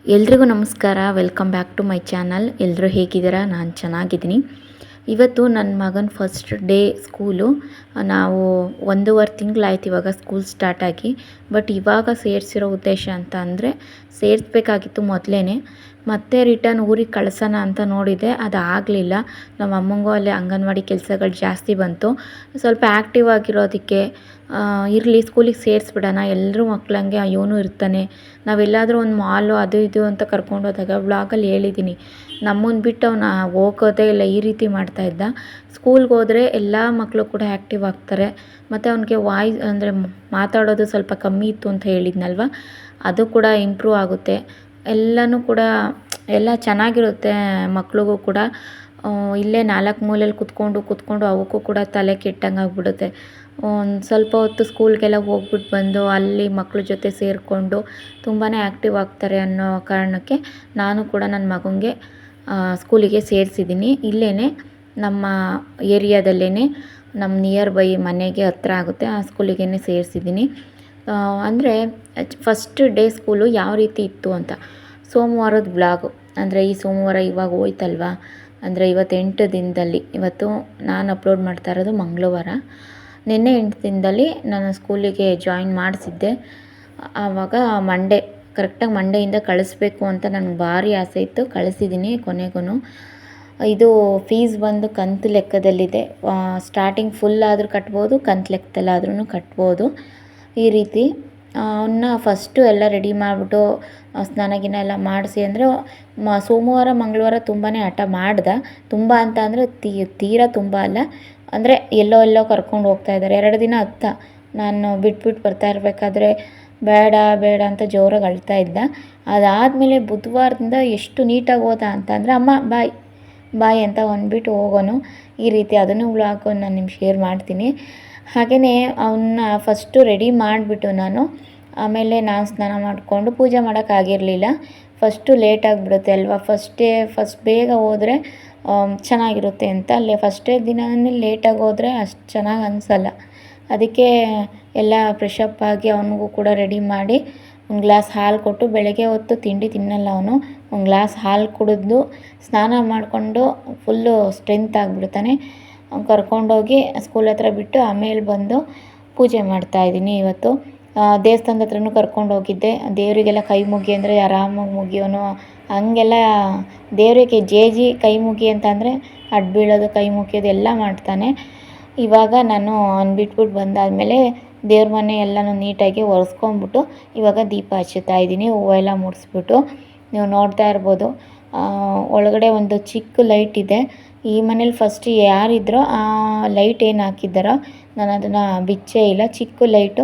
ಎಲ್ರಿಗೂ ನಮಸ್ಕಾರ. Welcome back to my channel. ಎಲ್ಲರೂ ಹೇಗಿದ್ದೀರಾ? ನಾನು ಚೆನ್ನಾಗಿದ್ದೀನಿ. ಇವತ್ತು ನನ್ನ ಮಗನ ಫಸ್ಟ್ ಡೇ ಸ್ಕೂಲು. ನಾವು 1.5 ತಿಂಗಳಾಯ್ತು ಇವಾಗ ಸ್ಕೂಲ್ ಸ್ಟಾರ್ಟ್ ಆಗಿ. ಬಟ್ ಇವಾಗ ಸೇರಿಸಿರೋ ಉದ್ದೇಶ ಅಂತ ಅಂದರೆ ಸೇರಿಸ್ಬೇಕಾಗಿತ್ತು ಮೊದಲೇ. ಮತ್ತೆ ರಿಟರ್ನ್ ಊರಿಗೆ ಕಳ್ಸೋಣ ಅಂತ ನೋಡಿದೆ, ಅದು ಆಗಲಿಲ್ಲ. ನಮ್ಮ ಅಮ್ಮಂಗೂ ಅಲ್ಲಿ ಅಂಗನವಾಡಿ ಕೆಲಸಗಳು ಜಾಸ್ತಿ ಬಂತು. ಸ್ವಲ್ಪ ಆ್ಯಕ್ಟಿವ್ ಆಗಿರೋದಕ್ಕೆ ಇರಲಿ ಸ್ಕೂಲಿಗೆ ಸೇರಿಸ್ಬಿಡೋಣ, ಎಲ್ಲರೂ ಮಕ್ಕಳಂಗೆ ಇವನು ಇರ್ತಾನೆ. ನಾವೆಲ್ಲಾದರೂ ಒಂದು ಮಾಲು ಅದು ಇದು ಅಂತ ಕರ್ಕೊಂಡೋದಾಗ ವ್ಲಾಗಲ್ಲಿ ಹೇಳಿದ್ದೀನಿ, ನಮ್ಮನ್ನು ಬಿಟ್ಟು ಅವನು ಹೋಗೋದೇ ಇಲ್ಲ, ಈ ರೀತಿ ಮಾಡ್ತಾಯಿದ್ದ. ಸ್ಕೂಲ್ಗೆ ಹೋದರೆ ಎಲ್ಲ ಮಕ್ಕಳು ಕೂಡ ಆ್ಯಕ್ಟಿವ್ ಆಗ್ತಾರೆ. ಮತ್ತು ಅವನಿಗೆ ವಾಯ್ಸ್ ಅಂದರೆ ಮಾತಾಡೋದು ಸ್ವಲ್ಪ ಕಮ್ಮಿ ಇತ್ತು ಅಂತ ಹೇಳಿದ್ನಲ್ವ, ಅದು ಕೂಡ ಇಂಪ್ರೂವ್ ಆಗುತ್ತೆ. ಎಲ್ಲನೂ ಕೂಡ ಎಲ್ಲ ಚೆನ್ನಾಗಿರುತ್ತೆ ಮಕ್ಳಿಗೂ ಕೂಡ. ಇಲ್ಲೇ 4 ಮೂಲೆಯಲ್ಲಿ ಕೂತ್ಕೊಂಡು ಅವಕ್ಕೂ ಕೂಡ ತಲೆ ಕೆಟ್ಟಂಗೆ ಆಗ್ಬಿಡುತ್ತೆ. ಒಂದು ಸ್ವಲ್ಪ ಹೊತ್ತು ಸ್ಕೂಲ್ಗೆಲ್ಲ ಹೋಗ್ಬಿಟ್ಟು ಬಂದು ಅಲ್ಲಿ ಮಕ್ಳ ಜೊತೆ ಸೇರಿಕೊಂಡು ತುಂಬಾ ಆ್ಯಕ್ಟಿವ್ ಆಗ್ತಾರೆ ಅನ್ನೋ ಕಾರಣಕ್ಕೆ ನಾನು ಕೂಡ ನನ್ನ ಮಗನಿಗೆ ಸ್ಕೂಲಿಗೆ ಸೇರಿಸಿದ್ದೀನಿ. ಇಲ್ಲೇ ನಮ್ಮ ಏರಿಯಾದಲ್ಲೇ, ನಮ್ಮ ನಿಯರ್ ಬೈ ಮನೆಗೆ ಹತ್ರ ಆಗುತ್ತೆ, ಆ ಸ್ಕೂಲಿಗೆ ಸೇರಿಸಿದ್ದೀನಿ. ಅಂದರೆ ಫಸ್ಟ್ ಡೇ ಸ್ಕೂಲು ಯಾವ ರೀತಿ ಇತ್ತು ಅಂತ ಸೋಮವಾರದ ಬ್ಲಾಗು. ಅಂದರೆ ಈ ಸೋಮವಾರ ಇವಾಗ ಹೋಯ್ತಲ್ವ, ಅಂದರೆ ಇವತ್ತು 8 ದಿನದಲ್ಲಿ, ಇವತ್ತು ನಾನು ಅಪ್ಲೋಡ್ ಮಾಡ್ತಾ ಇರೋದು ಮಂಗಳವಾರ. ನಿನ್ನೆ 8 ದಿನದಲ್ಲಿ ನಾನು ಸ್ಕೂಲಿಗೆ ಜಾಯಿನ್ ಮಾಡಿಸಿದ್ದೆ. ಆವಾಗ ಕರೆಕ್ಟಾಗಿ ಮಂಡೆಯಿಂದ ಕಳಿಸ್ಬೇಕು ಅಂತ ನನಗೆ ಭಾರಿ ಆಸೆ ಇತ್ತು. ಕಳಿಸಿದ್ದೀನಿ ಕೊನೆಗೂ. ಇದು ಫೀಸ್ ಬಂದು ಕಂತು ಲೆಕ್ಕದಲ್ಲಿದೆ. ಸ್ಟಾರ್ಟಿಂಗ್ ಫುಲ್ ಆದರೂ ಕಟ್ಬೋದು, ಕಂತು ಲೆಕ್ಕದಲ್ಲಾದ್ರೂ ಕಟ್ಬೋದು. ಈ ರೀತಿ ಅವನ್ನ ಫಸ್ಟು ಎಲ್ಲ ರೆಡಿ ಮಾಡಿಬಿಟ್ಟು ಸ್ನಾನ ಗಿನ ಎಲ್ಲ ಮಾಡಿಸಿ, ಅಂದರೆ ಸೋಮವಾರ ಮಂಗಳವಾರ ತುಂಬಾ ಹಠ ಮಾಡ್ದೆ. ತುಂಬ ಅಂತ ಅಂದರೆ ತೀರಾ ತುಂಬ ಅಲ್ಲ, ಅಂದರೆ ಎಲ್ಲೋ ಕರ್ಕೊಂಡು ಹೋಗ್ತಾಯಿದ್ದಾರೆ. 2 ದಿನ ನಾನು ಬಿಟ್ಬಿಟ್ಟು ಬರ್ತಾ ಇರಬೇಕಾದ್ರೆ ಬೇಡ ಅಂತ ಜೋರಾಗಿ ಅಳ್ತಾ ಇದ್ದ. ಅದಾದಮೇಲೆ ಬುಧವಾರದಿಂದ ಎಷ್ಟು ನೀಟಾಗಿ ಹೋದ ಅಂತಂದರೆ, ಅಮ್ಮ ಬಾಯ್ ಅಂತ ಅಂದ್ಬಿಟ್ಟು ಹೋಗೋನು. ಈ ರೀತಿ ಅದನ್ನು ವ್ಲಾಗ್ ನಾನು ನಿಮ್ಗೆ ಶೇರ್ ಮಾಡ್ತೀನಿ. ಹಾಗೆಯೇ ಅವನ್ನ ಫಸ್ಟು ರೆಡಿ ಮಾಡಿಬಿಟ್ಟು ಆಮೇಲೆ ನಾನು ಸ್ನಾನ ಮಾಡಿಕೊಂಡು ಪೂಜೆ ಮಾಡೋಕ್ಕಾಗಿರಲಿಲ್ಲ. ಫಸ್ಟು ಲೇಟ್ ಆಗಿಬಿಡುತ್ತೆ ಅಲ್ವಾ, ಫಸ್ಟ್ ಬೇಗ ಹೋದರೆ ಚೆನ್ನಾಗಿರುತ್ತೆ ಅಂತ. ಅಲ್ಲೇ ಫಸ್ಟೇ ದಿನವೇ ಲೇಟಾಗಿ ಹೋದರೆ ಅಷ್ಟು ಚೆನ್ನಾಗಿ ಅನಿಸಲ್ಲ. ಅದಕ್ಕೆ ಎಲ್ಲ ಫ್ರೆಶಪ್ ಆಗಿ ಅವನಿಗೂ ಕೂಡ ರೆಡಿ ಮಾಡಿ ಒಂದು ಗ್ಲಾಸ್ ಹಾಲು ಕೊಟ್ಟು, ಬೆಳಗ್ಗೆ ಹೊತ್ತು ತಿಂಡಿ ತಿನ್ನಲ್ಲ ಅವನು, ಒಂದು ಗ್ಲಾಸ್ ಹಾಲು ಕುಡಿದು ಸ್ನಾನ ಮಾಡಿಕೊಂಡು ಫುಲ್ಲು ಸ್ಟ್ರೆಂತ್ ಆಗಿಬಿಡ್ತಾನೆ. ಅವ್ನು ಕರ್ಕೊಂಡೋಗಿ ಸ್ಕೂಲ್ ಹತ್ರ ಬಿಟ್ಟು ಆಮೇಲೆ ಬಂದು ಪೂಜೆ ಮಾಡ್ತಾಯಿದ್ದೀನಿ. ಇವತ್ತು ದೇವಸ್ಥಾನದ ಹತ್ರನೂ ಕರ್ಕೊಂಡು ಹೋಗಿದ್ದೆ. ದೇವರಿಗೆಲ್ಲ ಕೈ ಮುಗಿ ಅಂದರೆ ಆರಾಮಾಗಿ ಮುಗಿಯೋನು, ಹಂಗೆಲ್ಲ ದೇವರಿಗೆ ಜೇಜಿ ಕೈ ಮುಗಿ ಅಂತ ಅಂದರೆ ಅಡ್ಡ ಬೀಳೋದು, ಕೈ ಮುಗಿಯೋದು ಎಲ್ಲ ಮಾಡ್ತಾನೆ. ಇವಾಗ ನಾನು ಬಿಟ್ಬಿಟ್ಟು ಬಂದಾದಮೇಲೆ ದೇವ್ರ ಮನೆ ಎಲ್ಲನೂ ನೀಟಾಗಿ ಒರೆಸ್ಕೊಂಬಿಟ್ಟು ಇವಾಗ ದೀಪ ಹಚ್ಚುತ್ತಾ ಇದ್ದೀನಿ. ಹೂವು ಎಲ್ಲ ಮುಡಿಸ್ಬಿಟ್ಟು ನೀವು ನೋಡ್ತಾ ಇರ್ಬೋದು, ಒಳಗಡೆ ಒಂದು ಚಿಕ್ಕ ಲೈಟ್ ಇದೆ. ಈ ಮನೇಲಿ ಫಸ್ಟ್ ಯಾರಿದ್ರೋ ಆ ಲೈಟ್ ಏನು ಹಾಕಿದ್ದಾರೋ ನಾನು ಅದನ್ನು ಬಿಚ್ಚೇ ಇಲ್ಲ, ಚಿಕ್ಕ ಲೈಟು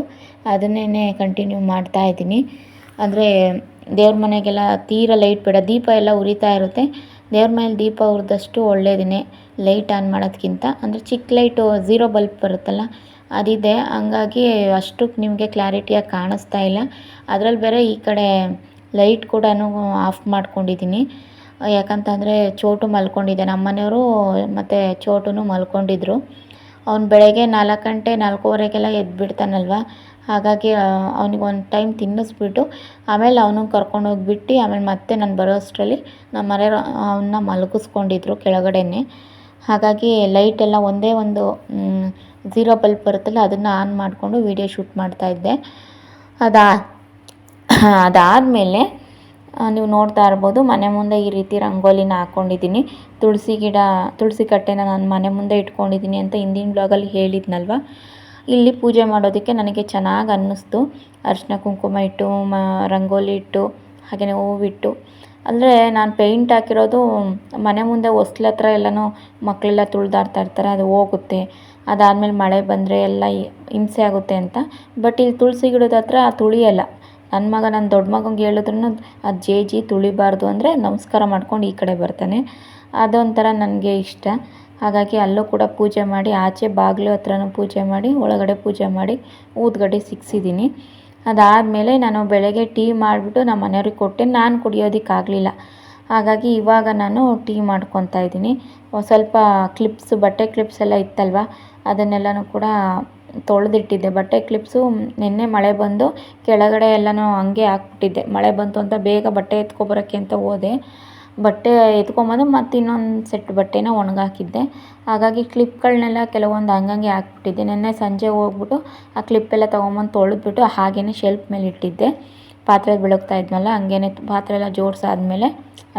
ಅದನ್ನೇ ಕಂಟಿನ್ಯೂ ಮಾಡ್ತಾಯಿದ್ದೀನಿ. ಅಂದರೆ ದೇವ್ರ ಮನೆಗೆಲ್ಲ ತೀರ ಲೈಟ್ ಬೇಡ, ದೀಪ ಎಲ್ಲ ಉರಿತಾ ಇರುತ್ತೆ. ದೇವ್ರ ಮನೇಲಿ ದೀಪ ಉರಿದಷ್ಟು ಒಳ್ಳೆಯದೇ ಲೈಟ್ ಆನ್ ಮಾಡೋದಕ್ಕಿಂತ. ಅಂದರೆ ಚಿಕ್ಕ ಲೈಟು 0 ಬಲ್ಬ್ ಬರುತ್ತಲ್ಲ ಅದಿದೆ, ಹಂಗಾಗಿ ಅಷ್ಟಕ್ಕೆ ನಿಮಗೆ ಕ್ಲಾರಿಟಿಯಾಗಿ ಕಾಣಿಸ್ತಾ ಇಲ್ಲ. ಅದರಲ್ಲಿ ಬೇರೆ ಈ ಕಡೆ ಲೈಟ್ ಕೂಡ ಆಫ್ ಮಾಡ್ಕೊಂಡಿದ್ದೀನಿ. ಯಾಕಂತಂದರೆ ಚೋಟು ಮಲ್ಕೊಂಡಿದ್ದೆ, ನಮ್ಮ ಮನೆಯವರು ಮತ್ತು ಚೋಟು ಮಲ್ಕೊಂಡಿದ್ರು. ಅವ್ನು ಬೆಳಗ್ಗೆ 4 ಗಂಟೆ 4:15ಗೆಲ್ಲ ಎದ್ಬಿಡ್ತಾನಲ್ವ, ಹಾಗಾಗಿ ಅವ್ನಿಗೆ ಒಂದು ಟೈಮ್ ತಿನ್ನಿಸ್ಬಿಟ್ಟು ಆಮೇಲೆ ಅವನಿಗೆ ಕರ್ಕೊಂಡೋಗಿಬಿಟ್ಟು ಆಮೇಲೆ ಮತ್ತೆ ನಾನು ಬರೋ ಅಷ್ಟರಲ್ಲಿ ನಮ್ಮ ಮನೆಯವರು ಅವನ್ನ ಮಲಗಿಸ್ಕೊಂಡಿದ್ರು ಕೆಳಗಡೆನೇ. ಹಾಗಾಗಿ ಲೈಟೆಲ್ಲ ಒಂದೇ ಒಂದು 0 ಬಲ್ಬ್ ಬರುತ್ತಲ್ಲ ಅದನ್ನು ಆನ್ ಮಾಡಿಕೊಂಡು ವೀಡಿಯೋ ಶೂಟ್ ಮಾಡ್ತಾಯಿದ್ದೆ. ಅದಾದಮೇಲೆ ನೀವು ನೋಡ್ತಾ ಇರ್ಬೋದು, ಮನೆ ಮುಂದೆ ಈ ರೀತಿ ರಂಗೋಲಿನ ಹಾಕ್ಕೊಂಡಿದ್ದೀನಿ. ತುಳಸಿ ಕಟ್ಟೆನ ನಾನು ಮನೆ ಮುಂದೆ ಇಟ್ಕೊಂಡಿದ್ದೀನಿ ಅಂತ ಹಿಂದಿನ ಬ್ಲಾಗಲ್ಲಿ ಹೇಳಿದ್ನಲ್ವ. ಇಲ್ಲಿ ಪೂಜೆ ಮಾಡೋದಕ್ಕೆ ನನಗೆ ಚೆನ್ನಾಗಿ ಅನ್ನಿಸ್ತು. ಅರಿಶಿನ ಕುಂಕುಮ ಇಟ್ಟು ರಂಗೋಲಿ ಇಟ್ಟು ಹಾಗೆಯೇ ಹೂವಿಟ್ಟು. ಅಂದರೆ ನಾನು ಪೇಂಟ್ ಹಾಕಿರೋದು ಮನೆ ಮುಂದೆ ಹೊಸ್ಲ ಹತ್ರ ಎಲ್ಲನೂ ಮಕ್ಕಳೆಲ್ಲ ತುಳಿದಾಡ್ತಾ ಇರ್ತಾರೆ, ಅದು ಹೋಗುತ್ತೆ. ಅದಾದಮೇಲೆ ಮಳೆ ಬಂದರೆ ಎಲ್ಲ ಹಿಂಸೆ ಆಗುತ್ತೆ ಅಂತ. ಬಟ್ ಇಲ್ಲಿ ತುಳಸಿ ಗಿಡದ ಹತ್ರ ತುಳಿಯಲ್ಲ. ನನ್ನ ದೊಡ್ಡ ಮಗಂಗೆ ಹೇಳಿದ್ರು ಅದು ಜೇಜಿ ತುಳಿಬಾರ್ದು ಅಂದರೆ ನಮಸ್ಕಾರ ಮಾಡ್ಕೊಂಡು ಈ ಕಡೆ ಬರ್ತಾನೆ. ಅದೊಂಥರ ನನಗೆ ಇಷ್ಟ. ಹಾಗಾಗಿ ಅಲ್ಲೂ ಕೂಡ ಪೂಜೆ ಮಾಡಿ, ಆಚೆ ಬಾಗಿಲು ಹತ್ರನೂ ಪೂಜೆ ಮಾಡಿ, ಒಳಗಡೆ ಪೂಜೆ ಮಾಡಿ ಊದುಗಡ್ಡೆ ಸಿಕ್ಕಿಸಿದ್ದೀನಿ. ಅದಾದಮೇಲೆ ನಾನು ಬೆಳಗ್ಗೆ ಟೀ ಮಾಡಿಬಿಟ್ಟು ನಮ್ಮ ಮನೆಯವ್ರಿಗೆ ಕೊಟ್ಟೆ, ನಾನು ಕುಡಿಯೋದಕ್ಕಾಗಲಿಲ್ಲ. ಹಾಗಾಗಿ ಇವಾಗ ನಾನು ಟೀ ಮಾಡ್ಕೊತಾ ಇದ್ದೀನಿ. ಸ್ವಲ್ಪ ಬಟ್ಟೆ ಕ್ಲಿಪ್ಸ್ ಎಲ್ಲ ಇತ್ತಲ್ವ, ಅದನ್ನೆಲ್ಲನೂ ಕೂಡ ತೊಳೆದಿಟ್ಟಿದ್ದೆ. ಬಟ್ಟೆ ಕ್ಲಿಪ್ಸು ನಿನ್ನೆ ಮಳೆ ಬಂದು ಕೆಳಗಡೆ ಎಲ್ಲನೂ ಹಂಗೆ ಹಾಕ್ಬಿಟ್ಟಿದ್ದೆ. ಮಳೆ ಬಂತು ಅಂತ ಬೇಗ ಬಟ್ಟೆ ಎತ್ಕೊಬರೋಕ್ಕೆ ಅಂತ ಹೋದೆ. ಬಟ್ಟೆ ಎತ್ಕೊಂಬಂದು ಮತ್ತು ಇನ್ನೊಂದು ಸೆಟ್ ಬಟ್ಟೆನ ಒಣಗಾಕಿದ್ದೆ. ಹಾಗಾಗಿ ಕ್ಲಿಪ್ಗಳನ್ನೆಲ್ಲ ಕೆಲವೊಂದು ಹಂಗಂಗೆ ಹಾಕ್ಬಿಟ್ಟಿದ್ದೆ. ನಿನ್ನೆ ಸಂಜೆ ಹೋಗ್ಬಿಟ್ಟು ಆ ಕ್ಲಿಪ್ಪೆಲ್ಲ ತೊಗೊಂಬಂದು ತೊಳೆದ್ಬಿಟ್ಟು ಹಾಗೇ ಶೆಲ್ಫ್ ಮೇಲೆ ಇಟ್ಟಿದ್ದೆ. ಪಾತ್ರೆ ಬೆಳಗ್ತಾ ಇದ್ನಲ್ಲ ಹಂಗೇ ಪಾತ್ರೆ ಎಲ್ಲ ಜೋಡಿಸಾದ್ಮೇಲೆ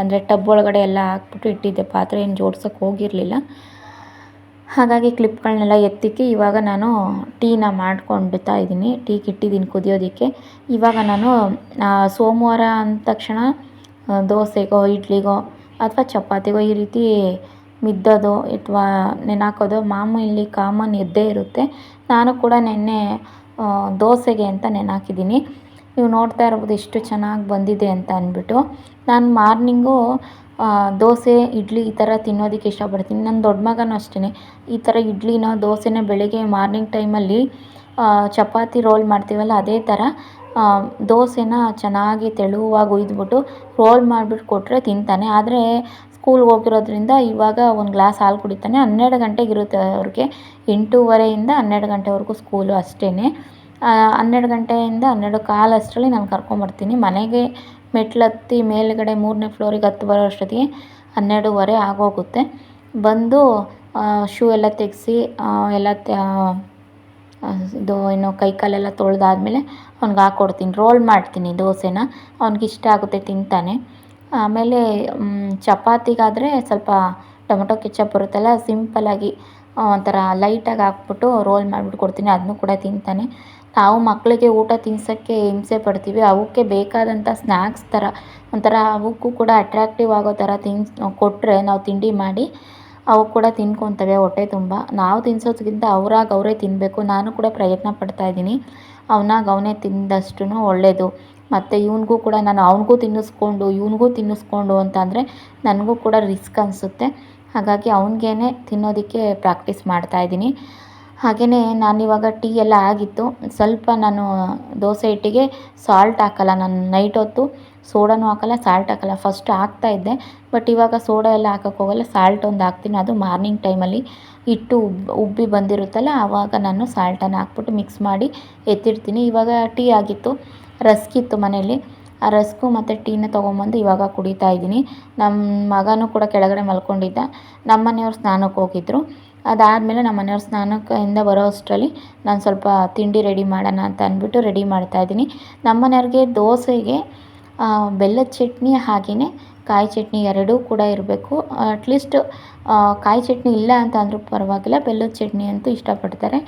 ಅಂದರೆ ಟಬ್ ಒಳಗಡೆ ಎಲ್ಲ ಹಾಕ್ಬಿಟ್ಟು ಇಟ್ಟಿದ್ದೆ. ಪಾತ್ರೆ ಏನು ಜೋಡ್ಸೋಕ್ಕೆ ಹೋಗಿರಲಿಲ್ಲ. ಹಾಗಾಗಿ ಕ್ಲಿಪ್ಗಳನ್ನೆಲ್ಲ ಎತ್ತಿಕ್ಕಿ ಇವಾಗ ನಾನು ಟೀನ ಮಾಡ್ಕೊಂಡ್ಬಿಡ್ತಾ ಇದ್ದೀನಿ. ಟೀಗೆ ಇಟ್ಟಿದ್ದೀನಿ ಕುದಿಯೋದಕ್ಕೆ. ಇವಾಗ ನಾನು ಸೋಮವಾರ ಅಂದ ತಕ್ಷಣ ದೋಸೆಗೋ ಇಡ್ಲಿಗೋ ಅಥವಾ ಚಪಾತಿಗೋ ಈ ರೀತಿ ಮಿದ್ದೋದು ಅಥವಾ ನೆನಾಕೋದು ಮಾಮೂಲಿ ಕಾಮನ್ ಇದ್ದೇ ಇರುತ್ತೆ. ನಾನು ಕೂಡ ನಿನ್ನೆ ದೋಸೆಗೆ ಅಂತ ನೆನಾಕಿದ್ದೀನಿ. ನೀವು ನೋಡ್ತಾ ಇರ್ಬೋದು ಎಷ್ಟು ಚೆನ್ನಾಗಿ ಬಂದಿದೆ ಅಂತ ಅಂದ್ಬಿಟ್ಟು. ನಾನು ಮಾರ್ನಿಂಗು ದೋಸೆ ಇಡ್ಲಿ ಈ ಥರ ತಿನ್ನೋದಕ್ಕೆ ಇಷ್ಟಪಡ್ತೀನಿ. ನನ್ನ ದೊಡ್ಡ ಮಗನೂ ಅಷ್ಟೇ. ಈ ಥರ ಇಡ್ಲಿನ ದೋಸೆನ ಬೆಳಿಗ್ಗೆ ಮಾರ್ನಿಂಗ್ ಟೈಮಲ್ಲಿ ಚಪಾತಿ ರೋಲ್ ಮಾಡ್ತೀವಲ್ಲ ಅದೇ ಥರ ದೋಸೆನ ಚೆನ್ನಾಗಿ ತೆಳುವಾಗಿ ಹುಯ್ದ್ಬಿಟ್ಟು ರೋಲ್ ಮಾಡಿಬಿಟ್ಟು ಕೊಟ್ಟರೆ ತಿಂತಾನೆ. ಆದರೆ ಸ್ಕೂಲ್ಗೆ ಹೋಗಿರೋದ್ರಿಂದ ಇವಾಗ ಒಂದು ಗ್ಲಾಸ್ ಹಾಲು ಕುಡಿತಾನೆ. 12 ಗಂಟೆಗೆ ಇರುತ್ತೆ ಅವ್ರಿಗೆ. 8:30ಇಂದ 12 ಗಂಟೆವರೆಗೂ ಸ್ಕೂಲು ಅಷ್ಟೇ. 12 ಗಂಟೆಯಿಂದ 12:15 ಅಷ್ಟರಲ್ಲಿ ನಾನು ಕರ್ಕೊಂಬರ್ತೀನಿ. ಮನೆಗೆ ಮೆಟ್ಲತ್ತಿ ಮೇಲುಗಡೆ 3ನೇ ಫ್ಲೋರಿಗೆ ಹತ್ತಿ ಬರೋ ಅಷ್ಟೊತ್ತಿಗೆ 12:30 ಆಗೋಗುತ್ತೆ. ಬಂದು ಶೂ ಎಲ್ಲ ತೆಗೆಸಿ ಎಲ್ಲ ಇದು ಏನು ಕೈ ಕಾಲೆಲ್ಲ ತೊಳೆದಾದ್ಮೇಲೆ ಅವ್ನಿಗೆ ಹಾಕ್ಕೊಡ್ತೀನಿ. ರೋಲ್ ಮಾಡ್ತೀನಿ ದೋಸೆನ. ಅವ್ನಿಗೆ ಇಷ್ಟ ಆಗುತ್ತೆ, ತಿಂತಾನೆ. ಆಮೇಲೆ ಚಪಾತಿಗಾದರೆ ಸ್ವಲ್ಪ ಟೊಮೊಟೊ ಕೆಚಪ್ ಬರುತ್ತಲ್ಲ ಸಿಂಪಲ್ಲಾಗಿ ಒಂಥರ ಲೈಟಾಗಿ ಹಾಕ್ಬಿಟ್ಟು ರೋಲ್ ಮಾಡಿಬಿಟ್ಟು ಕೊಡ್ತೀನಿ. ಅದನ್ನೂ ಕೂಡ ತಿಂತಾನೆ. ನಾವು ಮಕ್ಕಳಿಗೆ ಊಟ ತಿನ್ಸೋಕ್ಕೆ ಹಿಂಸೆ ಪಡ್ತೀವಿ. ಅವಕ್ಕೆ ಬೇಕಾದಂಥ ಸ್ನ್ಯಾಕ್ಸ್ ಥರ ಒಂಥರ ಅವಕ್ಕೂ ಕೂಡ ಅಟ್ರ್ಯಾಕ್ಟಿವ್ ಆಗೋ ಥರ ಕೊಟ್ಟರೆ ನಾವು ತಿಂಡಿ ಮಾಡಿ ಅವು ಕೂಡ ತಿನ್ಕೊತವೆ ಹೊಟ್ಟೆ ತುಂಬ. ನಾವು ತಿನ್ಸೋದ್ಕಿಂತ ಅವರೇ ತಿನ್ನಬೇಕು. ನಾನು ಕೂಡ ಪ್ರಯತ್ನ ಪಡ್ತಾಯಿದ್ದೀನಿ. ಅವನೇ ತಿಂದಷ್ಟು ಒಳ್ಳೆಯದು. ಮತ್ತು ಇವನಿಗೂ ಕೂಡ ನಾನು ಅವನಿಗೂ ತಿನ್ನಿಸ್ಕೊಂಡು ಇವನಿಗೂ ತಿನ್ನಿಸ್ಕೊಂಡು ಅಂತಂದರೆ ನನಗೂ ಕೂಡ ರಿಸ್ಕ್ ಅನಿಸುತ್ತೆ. ಹಾಗಾಗಿ ಅವನಿಗೇ ತಿನ್ನೋದಕ್ಕೆ ಪ್ರಾಕ್ಟೀಸ್ ಮಾಡ್ತಾಯಿದ್ದೀನಿ. ಹಾಗೆಯೇ ನಾನಿವಾಗ ಟೀ ಎಲ್ಲ ಆಗಿತ್ತು. ಸ್ವಲ್ಪ ನಾನು ದೋಸೆ ಹಿಟ್ಟಿಗೆ ಸಾಲ್ಟ್ ಹಾಕಲ್ಲ. ನಾನು ನೈಟ್ ಹೊತ್ತು ಸೋಡಾನೂ ಹಾಕಲ್ಲ, ಸಾಲ್ಟ್ ಹಾಕಲ್ಲ. ಫಸ್ಟ್ ಹಾಕ್ತಾಯಿದ್ದೆ, ಬಟ್ ಇವಾಗ ಸೋಡಾ ಎಲ್ಲ ಹಾಕೋಕ್ಕೆ ಹೋಗಲ್ಲ. ಸಾಲ್ಟ್ ಒಂದು ಹಾಕ್ತೀನಿ. ಅದು ಮಾರ್ನಿಂಗ್ ಟೈಮಲ್ಲಿ ಹಿಟ್ಟು ಉಬ್ಬಿ ಬಂದಿರುತ್ತಲ್ಲ ಆವಾಗ ನಾನು ಸಾಲ್ಟನ್ನು ಹಾಕ್ಬಿಟ್ಟು ಮಿಕ್ಸ್ ಮಾಡಿ ಎತ್ತಿಡ್ತೀನಿ. ಇವಾಗ ಟೀ ಆಗಿತ್ತು. ರಸ್ಕ್ ಇತ್ತು ಮನೇಲಿ. ಆ ರಸ್ಕು ಮತ್ತು ಟೀನ ತೊಗೊಂಬಂದು ಇವಾಗ ಕುಡಿತಾ ಇದ್ದೀನಿ. ನಮ್ಮ ಮಗನೂ ಕೂಡ ಕೆಳಗಡೆ ಮಲ್ಕೊಂಡಿದ್ದ. ನಮ್ಮ ಮನೆಯವ್ರು ಸ್ನಾನಕ್ಕೆ ಹೋಗಿದ್ದರು. ಅದಾದಮೇಲೆ ನಮ್ಮ ಮನೆಯವ್ರು ಸ್ನಾನದಿಂದ ಬರೋ ಅಷ್ಟರಲ್ಲಿ ನಾನು ಸ್ವಲ್ಪ ತಿಂಡಿ ರೆಡಿ ಮಾಡೋಣ ಅಂತ ಅಂದ್ಬಿಟ್ಟು ರೆಡಿ ಮಾಡ್ತಾಯಿದ್ದೀನಿ. ನಮ್ಮ ಮನೆಯವ್ರಿಗೆ ದೋಸೆಗೆ ಬೆಲ್ಲದ ಚಟ್ನಿ ಹಾಗೆಯೇ ಕಾಯಿ ಚಟ್ನಿ ಎರಡೂ ಕೂಡ ಇರಬೇಕು. ಅಟ್ಲೀಸ್ಟ್ ಕಾಯಿ ಚಟ್ನಿ ಇಲ್ಲ ಅಂತ ಅಂದರೂ ಪರವಾಗಿಲ್ಲ, ಬೆಲ್ಲದ ಚಟ್ನಿ ಅಂತೂ ಇಷ್ಟಪಡ್ತಾರೆ.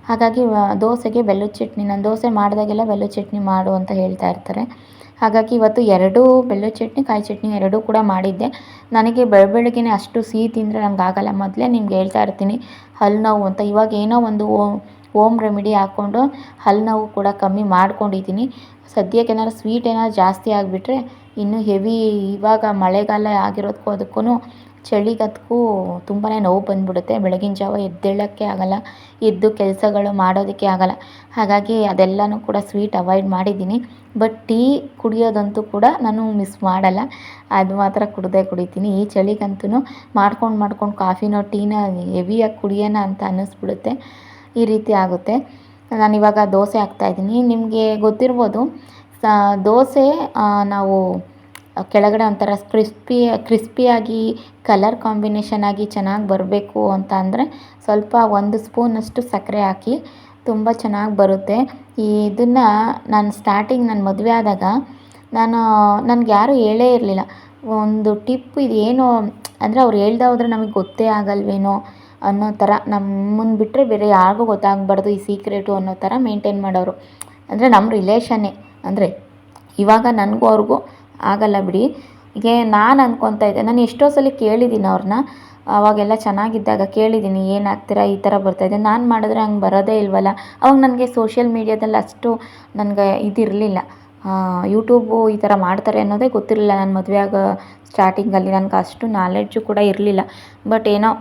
ಹಾಗಾಗಿ ದೋಸೆಗೆ ಬೆಲ್ಲದ ಚಟ್ನಿ, ನಾನು ದೋಸೆ ಮಾಡಿದಾಗೆಲ್ಲ ಬೆಲ್ಲದ ಚಟ್ನಿ ಮಾಡು ಅಂತ ಹೇಳ್ತಾ ಇರ್ತಾರೆ. ಹಾಗಾಗಿ ಇವತ್ತು ಎರಡೂ ಬೆಲ್ಲದ ಚಟ್ನಿ ಕಾಯಿ ಚಟ್ನಿ ಎರಡೂ ಕೂಡ ಮಾಡಿದ್ದೆ. ನನಗೆ ಬೆಳಗ್ಗೆನೇ ಅಷ್ಟು ಸಿಹಿ ತಿಂದರೆ ನನಗಾಗಲ್ಲ. ಮೊದಲೇ ನಿಮ್ಗೆ ಹೇಳ್ತಾ ಇರ್ತೀನಿ ಹಲ್ಲು ನೋವು ಅಂತ. ಇವಾಗ ಏನೋ ಒಂದು ಹೋಮ್ ರೆಮಿಡಿ ಹಾಕ್ಕೊಂಡು ಹಲ್ಲು ನೋವು ಕೂಡ ಕಮ್ಮಿ ಮಾಡ್ಕೊಂಡಿದ್ದೀನಿ. ಸದ್ಯಕ್ಕೆ ಏನಾದ್ರು ಸ್ವೀಟ್ ಏನಾದ್ರು ಜಾಸ್ತಿ ಆಗಿಬಿಟ್ರೆ ಇನ್ನೂ ಹೆವಿ, ಇವಾಗ ಮಳೆಗಾಲ ಆಗಿರೋದಕ್ಕೂ ಅದಕ್ಕೂ ಚಳಿಗದಕ್ಕೂ ತುಂಬಾ ನೋವು ಬಂದುಬಿಡುತ್ತೆ. ಬೆಳಗಿನ ಜಾವ ಎದ್ದೇಳೋಕ್ಕೆ ಆಗಲ್ಲ, ಎದ್ದು ಕೆಲಸಗಳು ಮಾಡೋದಕ್ಕೆ ಆಗಲ್ಲ. ಹಾಗಾಗಿ ಅದೆಲ್ಲನೂ ಕೂಡ ಸ್ವೀಟ್ ಅವಾಯ್ಡ್ ಮಾಡಿದ್ದೀನಿ. ಬಟ್ ಟೀ ಕುಡಿಯೋದಂತೂ ಕೂಡ ನಾನು ಮಿಸ್ ಮಾಡಲ್ಲ. ಅದು ಮಾತ್ರ ಕುಡಿತೀನಿ. ಈ ಚಳಿಗಂತೂ ಮಾಡ್ಕೊಂಡು ಕಾಫಿನೋ ಟೀನ ಹೆವಿಯಾಗಿ ಕುಡಿಯೋಣ ಅಂತ ಅನ್ನಿಸ್ಬಿಡುತ್ತೆ. ಈ ರೀತಿ ಆಗುತ್ತೆ. ನಾನಿವಾಗ ದೋಸೆ ಹಾಕ್ತಾಯಿದ್ದೀನಿ. ನಿಮಗೆ ಗೊತ್ತಿರ್ಬೋದು, ದೋಸೆ ನಾವು ಕೆಳಗಡೆ ಒಂಥರ ಕ್ರಿಸ್ಪಿಯಾಗಿ ಕಲರ್ ಕಾಂಬಿನೇಷನ್ ಆಗಿ ಚೆನ್ನಾಗಿ ಬರಬೇಕು ಅಂತ ಅಂದರೆ ಸ್ವಲ್ಪ 1 ಸ್ಪೂನಷ್ಟು ಸಕ್ಕರೆ ಹಾಕಿ ತುಂಬ ಚೆನ್ನಾಗಿ ಬರುತ್ತೆ. ಇದನ್ನು ನಾನು ನನ್ನ ಮದುವೆ ಆದಾಗ ನನಗೆ ಯಾರೂ ಹೇಳೇ ಇರಲಿಲ್ಲ. ಒಂದು ಟಿಪ್ ಇದೇನು ಅಂದರೆ ಅವ್ರು ಹೇಳ್ದೆ ಹೋದರೆ ನಮಗೆ ಗೊತ್ತೇ ಆಗಲ್ವೇನೋ ಅನ್ನೋ ಥರ, ನಮ್ಮನ್ನು ಬಿಟ್ಟರೆ ಬೇರೆ ಯಾರಿಗೂ ಗೊತ್ತಾಗಬಾರ್ದು ಈ ಸೀಕ್ರೆಟು ಅನ್ನೋ ಥರ ಮೇಂಟೈನ್ ಮಾಡೋರು. ಅಂದರೆ ನಮ್ಮ ರಿಲೇಷನ್ನೇ. ಅಂದರೆ ಇವಾಗ ನನಗೂ ಅವ್ರಿಗೂ ಆಗಲ್ಲ ಬಿಡಿ. ಹೀಗೆ ನಾನು ಅಂದ್ಕೊತಾ ಇದ್ದೆ. ನಾನು ಎಷ್ಟೋ ಸಲ ಕೇಳಿದ್ದೀನಿ ಅವ್ರನ್ನ. ಅವಾಗೆಲ್ಲ ಚೆನ್ನಾಗಿದ್ದಾಗ ಕೇಳಿದ್ದೀನಿ, ಏನು ಹಾಕ್ತೀರಾ ಈ ಥರ ಬರ್ತಾಯಿದೆ, ನಾನು ಮಾಡಿದ್ರೆ ಹಂಗೆ ಬರೋದೇ ಇಲ್ವಲ್ಲ. ಅವಾಗ ನನಗೆ ಸೋಷಿಯಲ್ ಮೀಡ್ಯಾದಲ್ಲಿ ಅಷ್ಟು ನನಗೆ ಇದಿರಲಿಲ್ಲ. ಯೂಟ್ಯೂಬು ಈ ಥರ ಮಾಡ್ತಾರೆ ಅನ್ನೋದೇ ಗೊತ್ತಿರಲಿಲ್ಲ. ನಾನು ಮದುವೆ ಆಗೋ ಸ್ಟಾರ್ಟಿಂಗಲ್ಲಿ ನನಗೆ ಅಷ್ಟು ನಾಲೆಡ್ಜು ಕೂಡ ಇರಲಿಲ್ಲ. ಬಟ್ ಏನೋ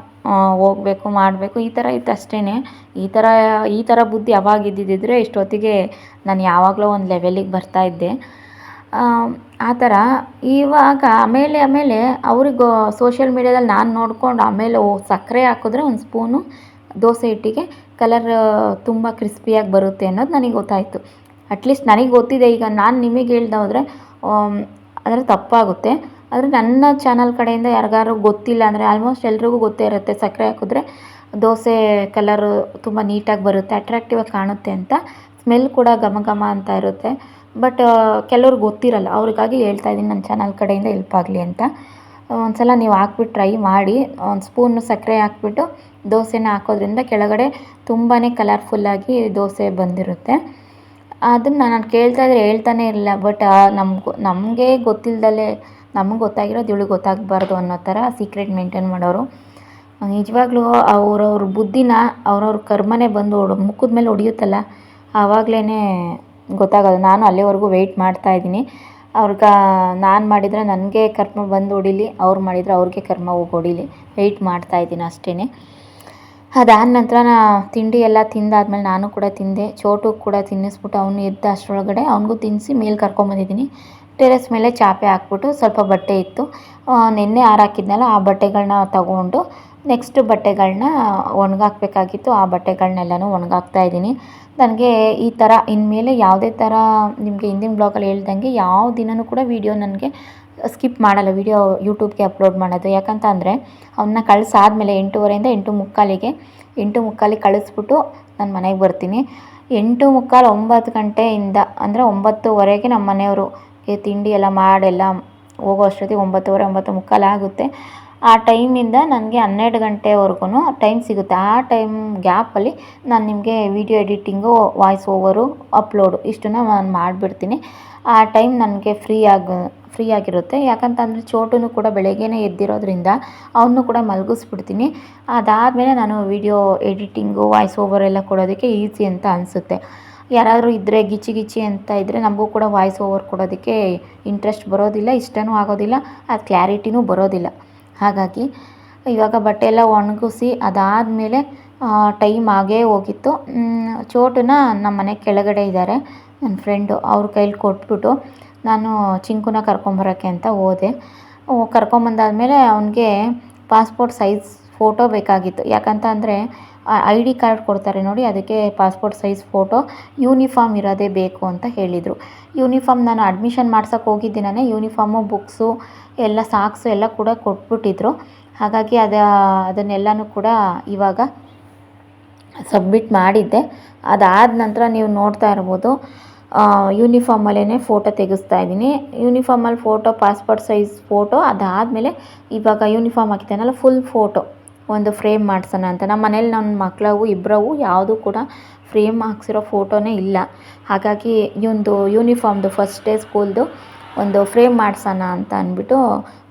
ಹೋಗಬೇಕು ಮಾಡಬೇಕು ಈ ಥರ ಇತ್ತು ಅಷ್ಟೇ. ಈ ಥರ ಬುದ್ಧಿ ಅವಾಗ ಇದ್ದಿದ್ದಿದ್ರೆ ಇಷ್ಟೊತ್ತಿಗೆ ನಾನು ಯಾವಾಗಲೂ ಒಂದು ಲೆವೆಲಿಗೆ ಬರ್ತಾಯಿದ್ದೆ. ಆ ಥರ ಇವಾಗ ಆಮೇಲೆ ಅವ್ರಿಗೆ ಸೋಷಿಯಲ್ ಮೀಡ್ಯಾದಲ್ಲಿ ನಾನು ನೋಡ್ಕೊಂಡು ಆಮೇಲೆ ಸಕ್ಕರೆ ಹಾಕಿದ್ರೆ 1 ಸ್ಪೂನು ದೋಸೆ ಹಿಟ್ಟಿಗೆ ಕಲರ್ ತುಂಬ ಕ್ರಿಸ್ಪಿಯಾಗಿ ಬರುತ್ತೆ ಅನ್ನೋದು ನನಗೆ ಗೊತ್ತಾಯಿತು. ಅಟ್ಲೀಸ್ಟ್ ನನಗೆ ಗೊತ್ತಿದೆ. ಈಗ ನಾನು ನಿಮಗೆ ಹೇಳ್ದೆ ಹೋದರೆ ಅಂದರೆ ತಪ್ಪಾಗುತ್ತೆ. ಆದರೆ ನನ್ನ ಚಾನಲ್ ಕಡೆಯಿಂದ ಯಾರಿಗಾರು ಗೊತ್ತಿಲ್ಲ ಅಂದರೆ ಆಲ್ಮೋಸ್ಟ್ ಎಲ್ರಿಗೂ ಗೊತ್ತೇ ಇರುತ್ತೆ ಸಕ್ಕರೆ ಹಾಕಿದ್ರೆ ದೋಸೆ ಕಲರು ತುಂಬ ನೀಟಾಗಿ ಬರುತ್ತೆ, ಅಟ್ರಾಕ್ಟಿವ್ ಆಗಿ ಕಾಣುತ್ತೆ ಅಂತ. ಸ್ಮೆಲ್ ಕೂಡ ಘಮ ಘಮ ಅಂತ ಇರುತ್ತೆ. ಬಟ್ ಕೆಲವ್ರಿಗೆ ಗೊತ್ತಿರಲ್ಲ, ಅವ್ರಿಗಾಗಿ ಹೇಳ್ತಾ ಇದ್ದೀನಿ ನನ್ನ ಚಾನಲ್ ಕಡೆಯಿಂದ ಹೆಲ್ಪ್ ಆಗಲಿ ಅಂತ. ಒಂದು ಸಲ ನೀವು ಹಾಕ್ಬಿಟ್ಟು ಟ್ರೈ ಮಾಡಿ. ಒಂದು ಸ್ಪೂನು ಸಕ್ಕರೆ ಹಾಕ್ಬಿಟ್ಟು ದೋಸೆನ ಹಾಕೋದ್ರಿಂದ ಕೆಳಗಡೆ ತುಂಬಾ ಕಲರ್ಫುಲ್ಲಾಗಿ ದೋಸೆ ಬಂದಿರುತ್ತೆ. ಅದನ್ನು ನಾನು ಕೇಳ್ತಾ ಇದ್ರೆ ಹೇಳ್ತಾನೆ ಇರಲಿಲ್ಲ. ಬಟ್ ನಮಗೆ ಗೊತ್ತಿಲ್ದಲೇ ನಮಗೆ ಗೊತ್ತಾಗಿರೋದು ಇವಳಿಗೆ ಗೊತ್ತಾಗಬಾರ್ದು ಅನ್ನೋ ಥರ ಸೀಕ್ರೆಟ್ ಮೇಂಟೈನ್ ಮಾಡೋರು. ನಿಜವಾಗ್ಲೂ ಅವ್ರವ್ರ ಬುದ್ಧಿನ ಅವ್ರವ್ರ ಕರ್ಮನೇ ಬಂದು ಮುಖದ ಮೇಲೆ ಹೊಡಿಯುತ್ತಲ್ಲ, ಆವಾಗಲೇ ಗೊತ್ತಾಗೋದು. ನಾನು ಅಲ್ಲಿವರೆಗೂ ವೆಯ್ಟ್ ಮಾಡ್ತಾಯಿದ್ದೀನಿ. ನಾನು ಮಾಡಿದರೆ ನನಗೆ ಕರ್ಮ ಬಂದು ಹೊಡಿಲಿ, ಅವ್ರು ಮಾಡಿದರೆ ಅವ್ರಿಗೆ ಕರ್ಮ ಹೋಗಿ ಹೊಡಿಲಿ, ವೆಯ್ಟ್ ಮಾಡ್ತಾಯಿದ್ದೀನಿ ಅಷ್ಟೇ. ಅದಾದ ನಂತರ ತಿಂಡಿ ಎಲ್ಲ ತಿಂದಾದ್ಮೇಲೆ ನಾನು ಕೂಡ ತಿಂದೆ. ಚೋಟು ಕೂಡ ತಿನ್ನಿಸ್ಬಿಟ್ಟು ಅವನು ಎದ್ದ ಅಷ್ಟರೊಳಗಡೆ ಅವ್ನಿಗೂ ತಿನ್ನಿಸಿ ಮೇಲೆ ಕರ್ಕೊಂಬಂದಿದ್ದೀನಿ. ಟೆರೆಸ್ ಮೇಲೆ ಚಾಪೆ ಹಾಕ್ಬಿಟ್ಟು ಸ್ವಲ್ಪ ಬಟ್ಟೆ ಇತ್ತು, ನೆನ್ನೆ ಹಾರಾಕಿದ್ನಲ್ಲ ಆ ಬಟ್ಟೆಗಳನ್ನ ತಗೊಂಡು ನೆಕ್ಸ್ಟ್ ಬಟ್ಟೆಗಳನ್ನ ಒಣಗಾಕಬೇಕಾಗಿತ್ತು. ಆ ಬಟ್ಟೆಗಳನ್ನೆಲ್ಲನೂ ಒಣಗಾಕ್ತಾಯಿದ್ದೀನಿ. ನನಗೆ ಈ ಥರ ಇನ್ಮೇಲೆ ಯಾವುದೇ ಥರ ನಿಮಗೆ ಹಿಂದಿನ ಬ್ಲಾಗಲ್ಲಿ ಹೇಳ್ದಂಗೆ ಯಾವ ದಿನವೂ ಕೂಡ ವೀಡಿಯೋ ನನಗೆ ಸ್ಕಿಪ್ ಮಾಡಲ್ಲ, ವೀಡಿಯೋ ಯೂಟ್ಯೂಬ್ಗೆ ಅಪ್ಲೋಡ್ ಮಾಡೋದು. ಯಾಕಂತ ಅಂದರೆ ಅವನ್ನ ಕಳಿಸಾದ್ಮೇಲೆ 8:30 8:45 8:45 ಕಳಿಸ್ಬಿಟ್ಟು ನಾನು ಮನೆಗೆ ಬರ್ತೀನಿ. 8:45 9 ಗಂಟೆಯಿಂದ ಅಂದರೆ 9:00ವರೆಗೆ ನಮ್ಮ ಮನೆಯವರು ತಿಂಡಿ ಎಲ್ಲ ಮಾಡೆಲ್ಲ ಹೋಗೋ ಅಷ್ಟೊತ್ತಿಗೆ 9:30 9:45 ಆಗುತ್ತೆ. ಆ ಟೈಮಿಂದ ನನಗೆ 12 ಗಂಟೆವರೆಗೂ ಟೈಮ್ ಸಿಗುತ್ತೆ. ಆ ಟೈಮ್ ಗ್ಯಾಪಲ್ಲಿ ನಾನು ನಿಮಗೆ video editing, voice over, upload ಇಷ್ಟನ್ನು ನಾನು ಮಾಡಿಬಿಡ್ತೀನಿ. ಆ ಟೈಮ್ ನನಗೆ ಫ್ರೀ ಆಗಿರುತ್ತೆ. ಯಾಕಂತಂದರೆ ಚೋಟು ಕೂಡ ಬೆಳಗ್ಗೆನೇ ಎದ್ದಿರೋದ್ರಿಂದ ಅವನು ಕೂಡ ಮಲಗಿಸ್ಬಿಡ್ತೀನಿ. ಅದಾದಮೇಲೆ ನಾನು ವೀಡಿಯೋ ಎಡಿಟಿಂಗು, ವಾಯ್ಸ್ ಓವರ್ ಎಲ್ಲ ಕೊಡೋದಕ್ಕೆ ಈಸಿ ಅಂತ ಅನಿಸುತ್ತೆ. ಯಾರಾದರೂ ಇದ್ದರೆ ಗಿಚ್ಚಿ ಅಂತ ಇದ್ದರೆ ನಮಗೂ ಕೂಡ ವಾಯ್ಸ್ ಓವರ್ ಕೊಡೋದಕ್ಕೆ ಇಂಟ್ರೆಸ್ಟ್ ಬರೋದಿಲ್ಲ, ಇಷ್ಟನೂ ಆಗೋದಿಲ್ಲ, ಅದು ಕ್ಲಾರಿಟಿನೂ ಬರೋದಿಲ್ಲ. ಹಾಗಾಗಿ ಇವಾಗ ಬಟ್ಟೆ ಎಲ್ಲ ಒಣಗಿಸಿ ಅದಾದಮೇಲೆ ಟೈಮ್ ಆಗೇ ಹೋಗಿತ್ತು. ಚೋಟುನ ನಮ್ಮ ಮನೆ ಕೆಳಗಡೆ ಇದ್ದಾರೆ ನನ್ನ ಫ್ರೆಂಡು, ಅವ್ರ ಕೈಲಿ ಕೊಟ್ಬಿಟ್ಟು ನಾನು ಚಿಂಕುನ ಕರ್ಕೊಂಬರೋಕ್ಕೆ ಅಂತ ಹೋದೆ. ಕರ್ಕೊಂಬಂದಾದಮೇಲೆ ಅವನಿಗೆ ಪಾಸ್ಪೋರ್ಟ್ ಸೈಜ್ ಫೋಟೋ ಬೇಕಾಗಿತ್ತು. ಯಾಕಂತ ಅಂದರೆ ID ಕಾರ್ಡ್ ಕೊಡ್ತಾರೆ ನೋಡಿ, ಅದಕ್ಕೆ ಪಾಸ್ಪೋರ್ಟ್ ಸೈಜ್ ಫೋಟೋ, ಯೂನಿಫಾರ್ಮ್ ಇರೋದೇ ಬೇಕು ಅಂತ ಹೇಳಿದರು. ಯೂನಿಫಾರ್ಮ್ ನಾನು ಅಡ್ಮಿಷನ್ ಮಾಡ್ಸೋಕ್ಕೆ ಹೋಗಿದ್ದೀನೇ, ಯೂನಿಫಾರ್ಮು, ಬುಕ್ಸು ಎಲ್ಲ, ಸಾಕ್ಸು ಎಲ್ಲ ಕೂಡ ಕೊಟ್ಬಿಟ್ಟಿದ್ರು. ಹಾಗಾಗಿ ಅದನ್ನೆಲ್ಲನೂ ಕೂಡ ಇವಾಗ ಸಬ್ಮಿಟ್ ಮಾಡಿದ್ದೆ. ಅದಾದ ನಂತರ ನೀವು ನೋಡ್ತಾ ಇರ್ಬೋದು ಯೂನಿಫಾರ್ಮಲ್ಲೇ ಫೋಟೋ ತೆಗೆಸ್ತಾ ಇದ್ದೀನಿ. ಯೂನಿಫಾರ್ಮಲ್ಲಿ ಫೋಟೋ, ಪಾಸ್ಪೋರ್ಟ್ ಸೈಜ್ ಫೋಟೋ. ಅದಾದಮೇಲೆ ಇವಾಗ ಯೂನಿಫಾರ್ಮ್ ಹಾಕಿದ್ದಾನಲ್ಲ ಫುಲ್ ಫೋಟೋ ಒಂದು ಫ್ರೇಮ್ ಮಾಡಿಸೋಣ ಅಂತ. ನಮ್ಮ ಮನೇಲಿ ನನ್ನ ಮಕ್ಕಳವು ಇಬ್ಬರವು ಯಾವುದೂ ಕೂಡ ಫ್ರೇಮ್ ಹಾಕ್ಸಿರೋ ಫೋಟೋನೇ ಇಲ್ಲ. ಹಾಗಾಗಿ ಇವೊಂದು ಯೂನಿಫಾರ್ಮ್ದು ಫಸ್ಟ್ ಡೇ ಸ್ಕೂಲ್ದು ಒಂದು ಫ್ರೇಮ್ ಮಾಡಿಸೋಣ ಅಂತ ಅಂದ್ಬಿಟ್ಟು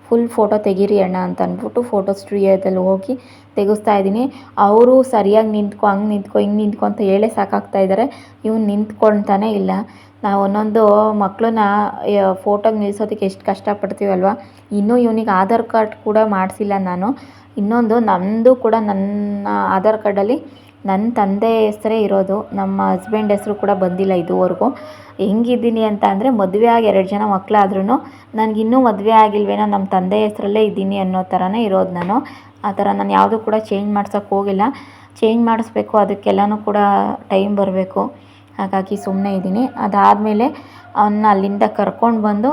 ಫುಲ್ ಫೋಟೋ ತೆಗೀರಿ ಅಣ್ಣ ಅಂತ ಅಂದ್ಬಿಟ್ಟು ಫೋಟೋ ಸ್ಟುಡಿಯೋದಲ್ಲಿ ಹೋಗಿ ತೆಗೆಸ್ತಾ ಇದ್ದೀನಿ. ಅವರು ಸರಿಯಾಗಿ ನಿಂತ್ಕೊ, ಹಂಗೆ ನಿಂತ್ಕೊ, ಹಿಂಗೆ ನಿಂತ್ಕೊ ಅಂತ ಹೇಳೇ ಸಾಕಾಗ್ತಾಯಿದ್ದಾರೆ. ಇವ್ನು ನಿಂತ್ಕೊಳ್ತಾನೇ ಇಲ್ಲ. ನಾವು ಒಂದೊಂದು ಮಕ್ಕಳನ್ನ ಫೋಟೋಗೆ ನಿಲ್ಲಿಸೋದಕ್ಕೆ ಎಷ್ಟು ಕಷ್ಟಪಡ್ತೀವಲ್ವ. ಇನ್ನೂ ಇವನಿಗೆ ಆಧಾರ್ ಕಾರ್ಡ್ ಕೂಡ ಮಾಡಿಸಿಲ್ಲ ನಾನು. ಇನ್ನೊಂದು ನಮ್ಮದು ಕೂಡ ನನ್ನ ಆಧಾರ್ ಕಾರ್ಡಲ್ಲಿ ನನ್ನ ತಂದೆ ಹೆಸರೇ ಇರೋದು, ನಮ್ಮ ಹಸ್ಬೆಂಡ್ ಹೆಸರು ಕೂಡ ಬಂದಿಲ್ಲ ಇದುವರೆಗೂ. ಹೆಂಗಿದ್ದೀನಿ ಅಂತ ಅಂದರೆ ಮದುವೆ ಆಗಿ 2 ಜನ ಮಕ್ಕಳಾದ್ರೂ ನನಗಿನ್ನೂ ಮದುವೆ ಆಗಿಲ್ವೇನೋ, ನಮ್ಮ ತಂದೆ ಹೆಸರಲ್ಲೇ ಇದ್ದೀನಿ ಅನ್ನೋ ಥರನೇ ಇರೋದು ನಾನು. ಆ ಥರ ನಾನು ಯಾವುದೂ ಕೂಡ ಚೇಂಜ್ ಮಾಡ್ಸೋಕ್ಕೆ ಹೋಗಿಲ್ಲ. ಚೇಂಜ್ ಮಾಡಿಸ್ಬೇಕು, ಅದಕ್ಕೆಲ್ಲನೂ ಕೂಡ ಟೈಮ್ ಬರಬೇಕು. ಹಾಗಾಗಿ ಸುಮ್ಮನೆ ಇದ್ದೀನಿ. ಅದಾದಮೇಲೆ ಅವನ್ನ ಅಲ್ಲಿಂದ ಕರ್ಕೊಂಡು ಬಂದು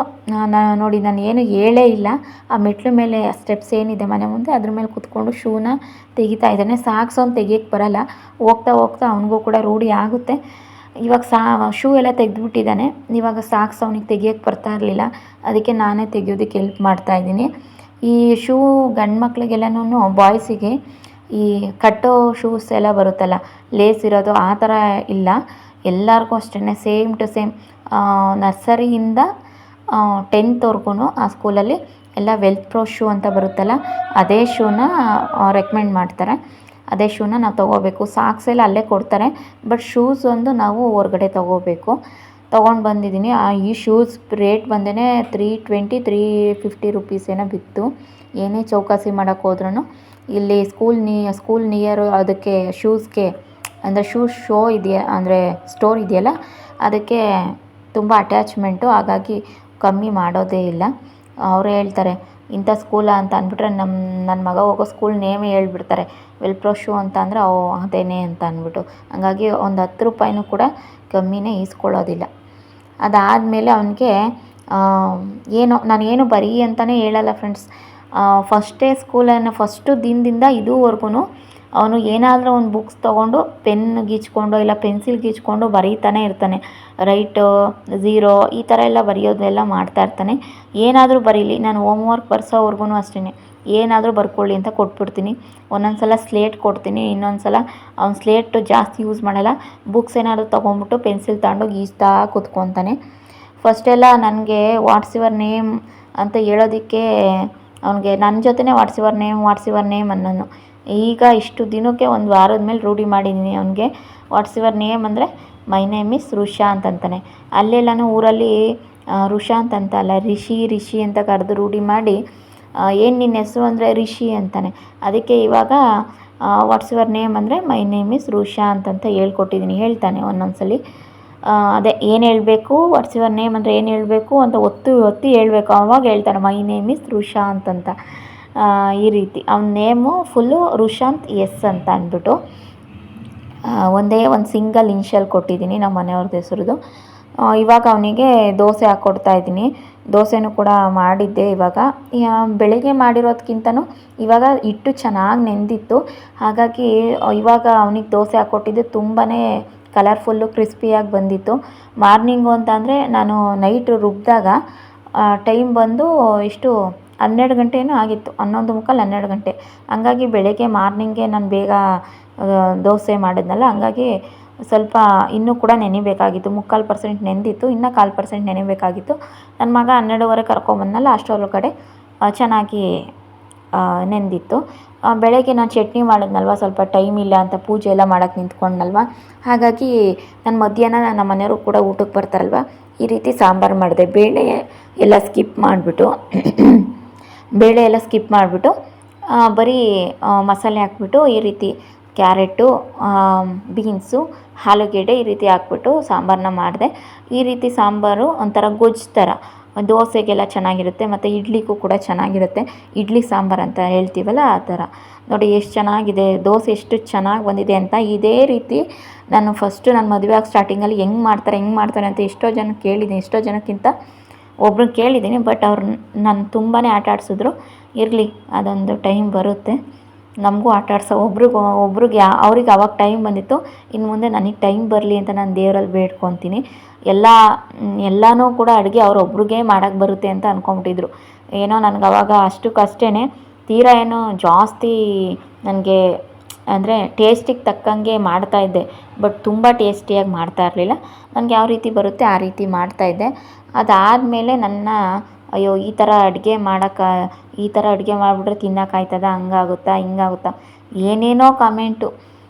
ನೋಡಿ, ನಾನು ಏನು ಹೇಳೇ ಇಲ್ಲ. ಆ ಮೆಟ್ಲು ಮೇಲೆ ಸ್ಟೆಪ್ಸ್ ಏನಿದೆ ಮನೆ ಮುಂದೆ, ಅದ್ರ ಮೇಲೆ ಕೂತ್ಕೊಂಡು ಶೂನ ತೆಗಿತಾ ಇದ್ದಾನೆ. ಸಾಕ್ಸ್ ಅವ್ನು ತೆಗಿಯೋಕ್ಕೆ ಬರೋಲ್ಲ. ಹೋಗ್ತಾ ಅವನಿಗೂ ಕೂಡ ರೂಢಿ ಆಗುತ್ತೆ. ಇವಾಗ ಶೂ ಎಲ್ಲ ತೆಗೆದುಬಿಟ್ಟಿದ್ದಾನೆ. ಇವಾಗ ಸಾಕ್ಸ್ ಅವನಿಗೆ ತೆಗಿಯೋಕ್ಕೆ ಬರ್ತಾ ಇರಲಿಲ್ಲ. ಅದಕ್ಕೆ ನಾನೇ ತೆಗಿಯೋದಕ್ಕೆ ಹೆಲ್ಪ್ ಮಾಡ್ತಾಯಿದ್ದೀನಿ. ಈ ಶೂ ಗಂಡು ಮಕ್ಳಿಗೆಲ್ಲನೂ, ಬಾಯ್ಸಿಗೆ ಈ ಕಟ್ಟೋ ಶೂಸ್ ಎಲ್ಲ ಬರುತ್ತಲ್ಲ, ಲೇಸ್ ಇರೋದು, ಆ ಥರ ಇಲ್ಲ. ಎಲ್ಲರಿಗೂ ಅಷ್ಟೇ ಸೇಮ್ ಟು ಸೇಮ್ ನರ್ಸರಿಯಿಂದ 10th ಆ ಸ್ಕೂಲಲ್ಲಿ ಎಲ್ಲ ವೆಲ್ತ್ ಪ್ರೋ ಶೂ ಅಂತ ಬರುತ್ತಲ್ಲ, ಅದೇ ಶೂನ ರೆಕಮೆಂಡ್ ಮಾಡ್ತಾರೆ. ಅದೇ ಶೂನ ನಾವು ತೊಗೋಬೇಕು. ಸಾಕ್ಸ್ ಎಲ್ಲ ಅಲ್ಲೇ ಕೊಡ್ತಾರೆ. ಬಟ್ ಶೂಸ್ ಒಂದು ನಾವು ಹೊರಗಡೆ ತೊಗೋಬೇಕು. ತೊಗೊಂಡು ಬಂದಿದ್ದೀನಿ. ಈ ಶೂಸ್ ರೇಟ್ ಬಂದೇ 320 350 ರುಪೀಸ್ ಏನೋ ಬಿತ್ತು. ಏನೇ ಚೌಕಾಸಿ ಮಾಡೋಕ್ಕೆ ಹೋದ್ರೂ ಇಲ್ಲಿ ಸ್ಕೂಲ್ ನಿಯರು ಅದಕ್ಕೆ ಶೂಸ್ಗೆ ಅಂದರೆ ಶೋ ಇದೆಯಾ ಅಂದರೆ ಸ್ಟೋರ್ ಇದೆಯಲ್ಲ, ಅದಕ್ಕೆ ತುಂಬ ಅಟ್ಯಾಚ್ಮೆಂಟು. ಹಾಗಾಗಿ ಕಮ್ಮಿ ಮಾಡೋದೇ ಇಲ್ಲ. ಅವರೇ ಹೇಳ್ತಾರೆ ಇಂಥ ಸ್ಕೂಲಾ ಅಂತ ಅಂದ್ಬಿಟ್ರೆ ನನ್ನ ಮಗ ಹೋಗೋ ಸ್ಕೂಲ್ ನೇಮೇ ಹೇಳ್ಬಿಡ್ತಾರೆ. ವೆಲ್ಪ್ರೋ ಶೂ ಅಂತ ಅಂದರೆ ಅದೇನೇ ಅಂತ ಅಂದ್ಬಿಟ್ಟು. ಹಂಗಾಗಿ ಒಂದು 10 ರೂಪಾಯಿನೂ ಕೂಡ ಕಮ್ಮಿನೇ ಈಸ್ಕೊಳ್ಳೋದಿಲ್ಲ. ಅದಾದಮೇಲೆ ಅವನಿಗೆ ನಾನೇನು ಬರೀ ಅಂತಲೇ ಹೇಳಲ್ಲ ಫ್ರೆಂಡ್ಸ್. ಫಸ್ಟ್ ಡೇ ಸ್ಕೂಲನ್ನು ಫಸ್ಟು ದಿನದಿಂದ ಇದುವರೆಗೂ ಅವನು ಏನಾದರೂ ಒಂದು ಬುಕ್ಸ್ ತೊಗೊಂಡು ಪೆನ್ ಗೀಚ್ಕೊಂಡು ಇಲ್ಲ ಪೆನ್ಸಿಲ್ ಗೀಚ್ಕೊಂಡು ಬರೀತಾನೆ ಇರ್ತಾನೆ. ರೈಟು, ಝೀರೋ ಈ ಥರ ಎಲ್ಲ ಬರೆಯೋದೆಲ್ಲ ಮಾಡ್ತಾಯಿರ್ತಾನೆ. ಏನಾದರೂ ಬರೀಲಿ, ನಾನು ಹೋಮ್ವರ್ಕ್ ಬರ್ಸೋವರೆಗೂ ಅಷ್ಟೇ, ಏನಾದರೂ ಬರ್ಕೊಳ್ಳಿ ಅಂತ ಕೊಟ್ಬಿಡ್ತೀನಿ. ಒಂದೊಂದು ಸಲ ಸ್ಲೇಟ್ ಕೊಡ್ತೀನಿ, ಇನ್ನೊಂದು ಸಲ ಅವ್ನು ಸ್ಲೇಟು ಜಾಸ್ತಿ ಯೂಸ್ ಮಾಡಲ್ಲ. ಬುಕ್ಸ್ ಏನಾದರೂ ತೊಗೊಂಬಿಟ್ಟು ಪೆನ್ಸಿಲ್ ತಗೊಂಡು ಗೀಚ್ತಾ ಕೂತ್ಕೊತಾನೆ. ಫಸ್ಟೆಲ್ಲ ನನಗೆ ವಾಟ್ಸ್ ಯುವರ್ ನೇಮ್ ಅಂತ ಹೇಳೋದಕ್ಕೆ ಅವನಿಗೆ ನನ್ನ ಜೊತೆನೇ ವಾಟ್ಸ್ ಯುವರ್ ನೇಮ್ ಅನ್ನೋನು. ಈಗ ಇಷ್ಟು ದಿನಕ್ಕೆ ಒಂದು ವಾರದ ಮೇಲೆ ರೂಢಿ ಮಾಡಿದ್ದೀನಿ ಅವನಿಗೆ. ವಾಟ್ಸ್ ಯುವರ್ ನೇಮ್ ಅಂದರೆ ಮೈ ನೇಮ್ ಇಸ್ ರುಷಾ ಅಂತಂತಾನೆ. ಅಲ್ಲೆಲ್ಲನೂ ಊರಲ್ಲಿ ರುಷಾ ಅಂತಲ್ಲ, ರಿಷಿ ಅಂತ ಕರೆದು ರೂಢಿ ಮಾಡಿ ಏನು ನಿನ್ನ ಹೆಸರು ಅಂದರೆ ರಿಷಿ ಅಂತಾನೆ. ಅದಕ್ಕೆ ಇವಾಗ ವಾಟ್ಸ್ ಯುವರ್ ನೇಮ್ ಅಂದರೆ ಮೈ ನೇಮ್ ಇಸ್ ರುಷಾ ಅಂತಂತ ಹೇಳ್ತಾನೆ ಒಂದೊಂದು ಸಲ. ಅದೇ ಏನು ಹೇಳಬೇಕು, ವಾಟ್ಸ್ ಯುವರ್ ನೇಮ್ ಅಂದರೆ ಏನು ಹೇಳಬೇಕು ಅಂತ ಒತ್ತಿ ಹೇಳ್ಬೇಕು. ಆವಾಗ ಹೇಳ್ತಾನೆ ಮೈ ನೇಮ್ ಇಸ್ ರುಷಾ ಅಂತಂತ. ಈ ರೀತಿ ಅವನ ನೇಮು ಫುಲ್ಲು ರುಷಾಂತ್ ಎಸ್ ಅಂತ ಅಂದ್ಬಿಟ್ಟು ಒಂದೇ ಒಂದು ಸಿಂಗಲ್ ಇನ್ಷಿಯಲ್ ಕೊಟ್ಟಿದ್ದೀನಿ ನಮ್ಮ ಮನೆಯವ್ರದ್ದು ಹೆಸರುದು. ಇವಾಗ ಅವನಿಗೆ ದೋಸೆ ಹಾಕ್ಕೊಡ್ತಾಯಿದ್ದೀನಿ. ದೋಸೆನೂ ಕೂಡ ಮಾಡಿದ್ದೆ. ಇವಾಗ ಬೆಳಿಗ್ಗೆ ಮಾಡಿರೋದಕ್ಕಿಂತನೂ ಇವಾಗ ಹಿಟ್ಟು ಚೆನ್ನಾಗಿ ನೆಂದಿತ್ತು. ಹಾಗಾಗಿ ಇವಾಗ ಅವನಿಗೆ ದೋಸೆ ಹಾಕ್ಕೊಟ್ಟಿದ್ದು ತುಂಬಾ ಕಲರ್ಫುಲ್ಲು ಕ್ರಿಸ್ಪಿಯಾಗಿ ಬಂದಿತ್ತು. ಮಾರ್ನಿಂಗು ಅಂತ ಅಂದರೆ ನಾನು ನೈಟ್ ರುಬ್ಬಿದಾಗ ಟೈಮ್ ಬಂದು ಇಷ್ಟು 12 ಗಂಟೆ ಏನೋ ಆಗಿತ್ತು, 11:45 12 ಗಂಟೆ. ಹಂಗಾಗಿ ಬೆಳಗ್ಗೆ ಮಾರ್ನಿಂಗೇ ನಾನು ಬೇಗ ದೋಸೆ ಮಾಡಿದ್ನಲ್ಲ, ಹಂಗಾಗಿ ಸ್ವಲ್ಪ ಇನ್ನೂ ಕೂಡ ನೆನಿಬೇಕಾಗಿತ್ತು. 3/4% ನೆಂದಿತ್ತು, ಇನ್ನೂ 1/4% ನೆನೆಬೇಕಾಗಿತ್ತು. ನನ್ನ ಮಗ 12:30 ಕರ್ಕೊಂಬಂದನಲ್ಲ, ಅಷ್ಟರೊಳಗಡೆ ಚೆನ್ನಾಗಿ ನೆಂದಿತ್ತು. ಬೆಳಗ್ಗೆ ನಾನು ಚಟ್ನಿ ಮಾಡಿದ್ನಲ್ವ, ಸ್ವಲ್ಪ ಟೈಮ್ ಇಲ್ಲ ಅಂತ ಪೂಜೆ ಎಲ್ಲ ಮಾಡೋಕ್ಕೆ ನಿಂತ್ಕೊಂಡ್ನಲ್ವ, ಹಾಗಾಗಿ ನಾನು ಮಧ್ಯಾಹ್ನ ನಮ್ಮ ಮನೆಯವರು ಕೂಡ ಊಟಕ್ಕೆ ಬರ್ತಾರಲ್ವ, ಈ ರೀತಿ ಸಾಂಬಾರು ಮಾಡಿದೆ. ಬೇಳೆ ಎಲ್ಲ ಸ್ಕಿಪ್ ಮಾಡಿಬಿಟ್ಟು ಬರೀ ಮಸಾಲೆ ಹಾಕ್ಬಿಟ್ಟು ಈ ರೀತಿ ಕ್ಯಾರೆಟು, ಬೀನ್ಸು, ಆಲೂಗೆಡ್ಡೆ ಈ ರೀತಿ ಹಾಕ್ಬಿಟ್ಟು ಸಾಂಬಾರನ್ನ ಮಾಡಿದೆ. ಈ ರೀತಿ ಸಾಂಬಾರು ಒಂಥರ ಗೊಜ್ಜು ಥರ ದೋಸೆಗೆಲ್ಲ ಚೆನ್ನಾಗಿರುತ್ತೆ, ಮತ್ತು ಇಡ್ಲಿಗೂ ಕೂಡ ಚೆನ್ನಾಗಿರುತ್ತೆ. ಇಡ್ಲಿ ಸಾಂಬಾರು ಅಂತ ಹೇಳ್ತೀವಲ್ಲ ಆ ಥರ. ನೋಡಿ ಎಷ್ಟು ಚೆನ್ನಾಗಿದೆ ದೋಸೆ, ಎಷ್ಟು ಚೆನ್ನಾಗಿ ಬಂದಿದೆ ಅಂತ. ಇದೇ ರೀತಿ ನಾನು ಫಸ್ಟು ನನ್ನ ಮದುವೆ ಆಗಿ ಸ್ಟಾರ್ಟಿಂಗಲ್ಲಿ ಹೆಂಗೆ ಮಾಡ್ತಾರೆ ಅಂತ ಎಷ್ಟೋ ಜನಕ್ಕಿಂತ ಒಬ್ರನ್ನ ಕೇಳಿದ್ದೀನಿ. ಬಟ್ ಅವ್ರು ನಾನು ತುಂಬಾ ಆಟ ಆಡಿಸಿದ್ರು. ಇರಲಿ, ಅದೊಂದು ಟೈಮ್ ಬರುತ್ತೆ, ನಮಗೂ ಆಟ ಆಡಿಸೋ ಒಬ್ರಿಗೆ ಅವ್ರಿಗೆ ಆವಾಗ ಟೈಮ್ ಬಂದಿತ್ತು. ಇನ್ನು ಮುಂದೆ ನನಗೆ ಟೈಮ್ ಬರಲಿ ಅಂತ ನಾನು ದೇವರಲ್ಲಿ ಬೇಡ್ಕೊತೀನಿ. ಎಲ್ಲನೂ ಕೂಡ ಅಡುಗೆ ಅವರೊಬ್ರಿಗೆ ಮಾಡೋಕ್ಕೆ ಬರುತ್ತೆ ಅಂತ ಅಂದ್ಕೊಂಬಿಟ್ಟಿದ್ರು. ಏನೋ ನನಗೆ ಅವಾಗ ಅಷ್ಟಕ್ಕಷ್ಟೇ, ತೀರಾ ಏನೋ ಜಾಸ್ತಿ ನನಗೆ ಅಂದರೆ ಟೇಸ್ಟಿಗೆ ತಕ್ಕಂಗೆ ಮಾಡ್ತಾಯಿದ್ದೆ. ಬಟ್ ತುಂಬ ಟೇಸ್ಟಿಯಾಗಿ ಮಾಡ್ತಾ ಇರಲಿಲ್ಲ. ನನಗೆ ಯಾವ ರೀತಿ ಬರುತ್ತೆ ಆ ರೀತಿ ಮಾಡ್ತಾಯಿದ್ದೆ. ಅದಾದಮೇಲೆ ಅಯ್ಯೋ ಈ ಥರ ಅಡುಗೆ ಮಾಡಿಬಿಟ್ರೆ ತಿನ್ನೋಕ್ಕಾಯ್ತದ, ಹಂಗಾಗುತ್ತಾ ಹಿಂಗಾಗುತ್ತಾ ಏನೇನೋ ಕಾಮೆಂಟು.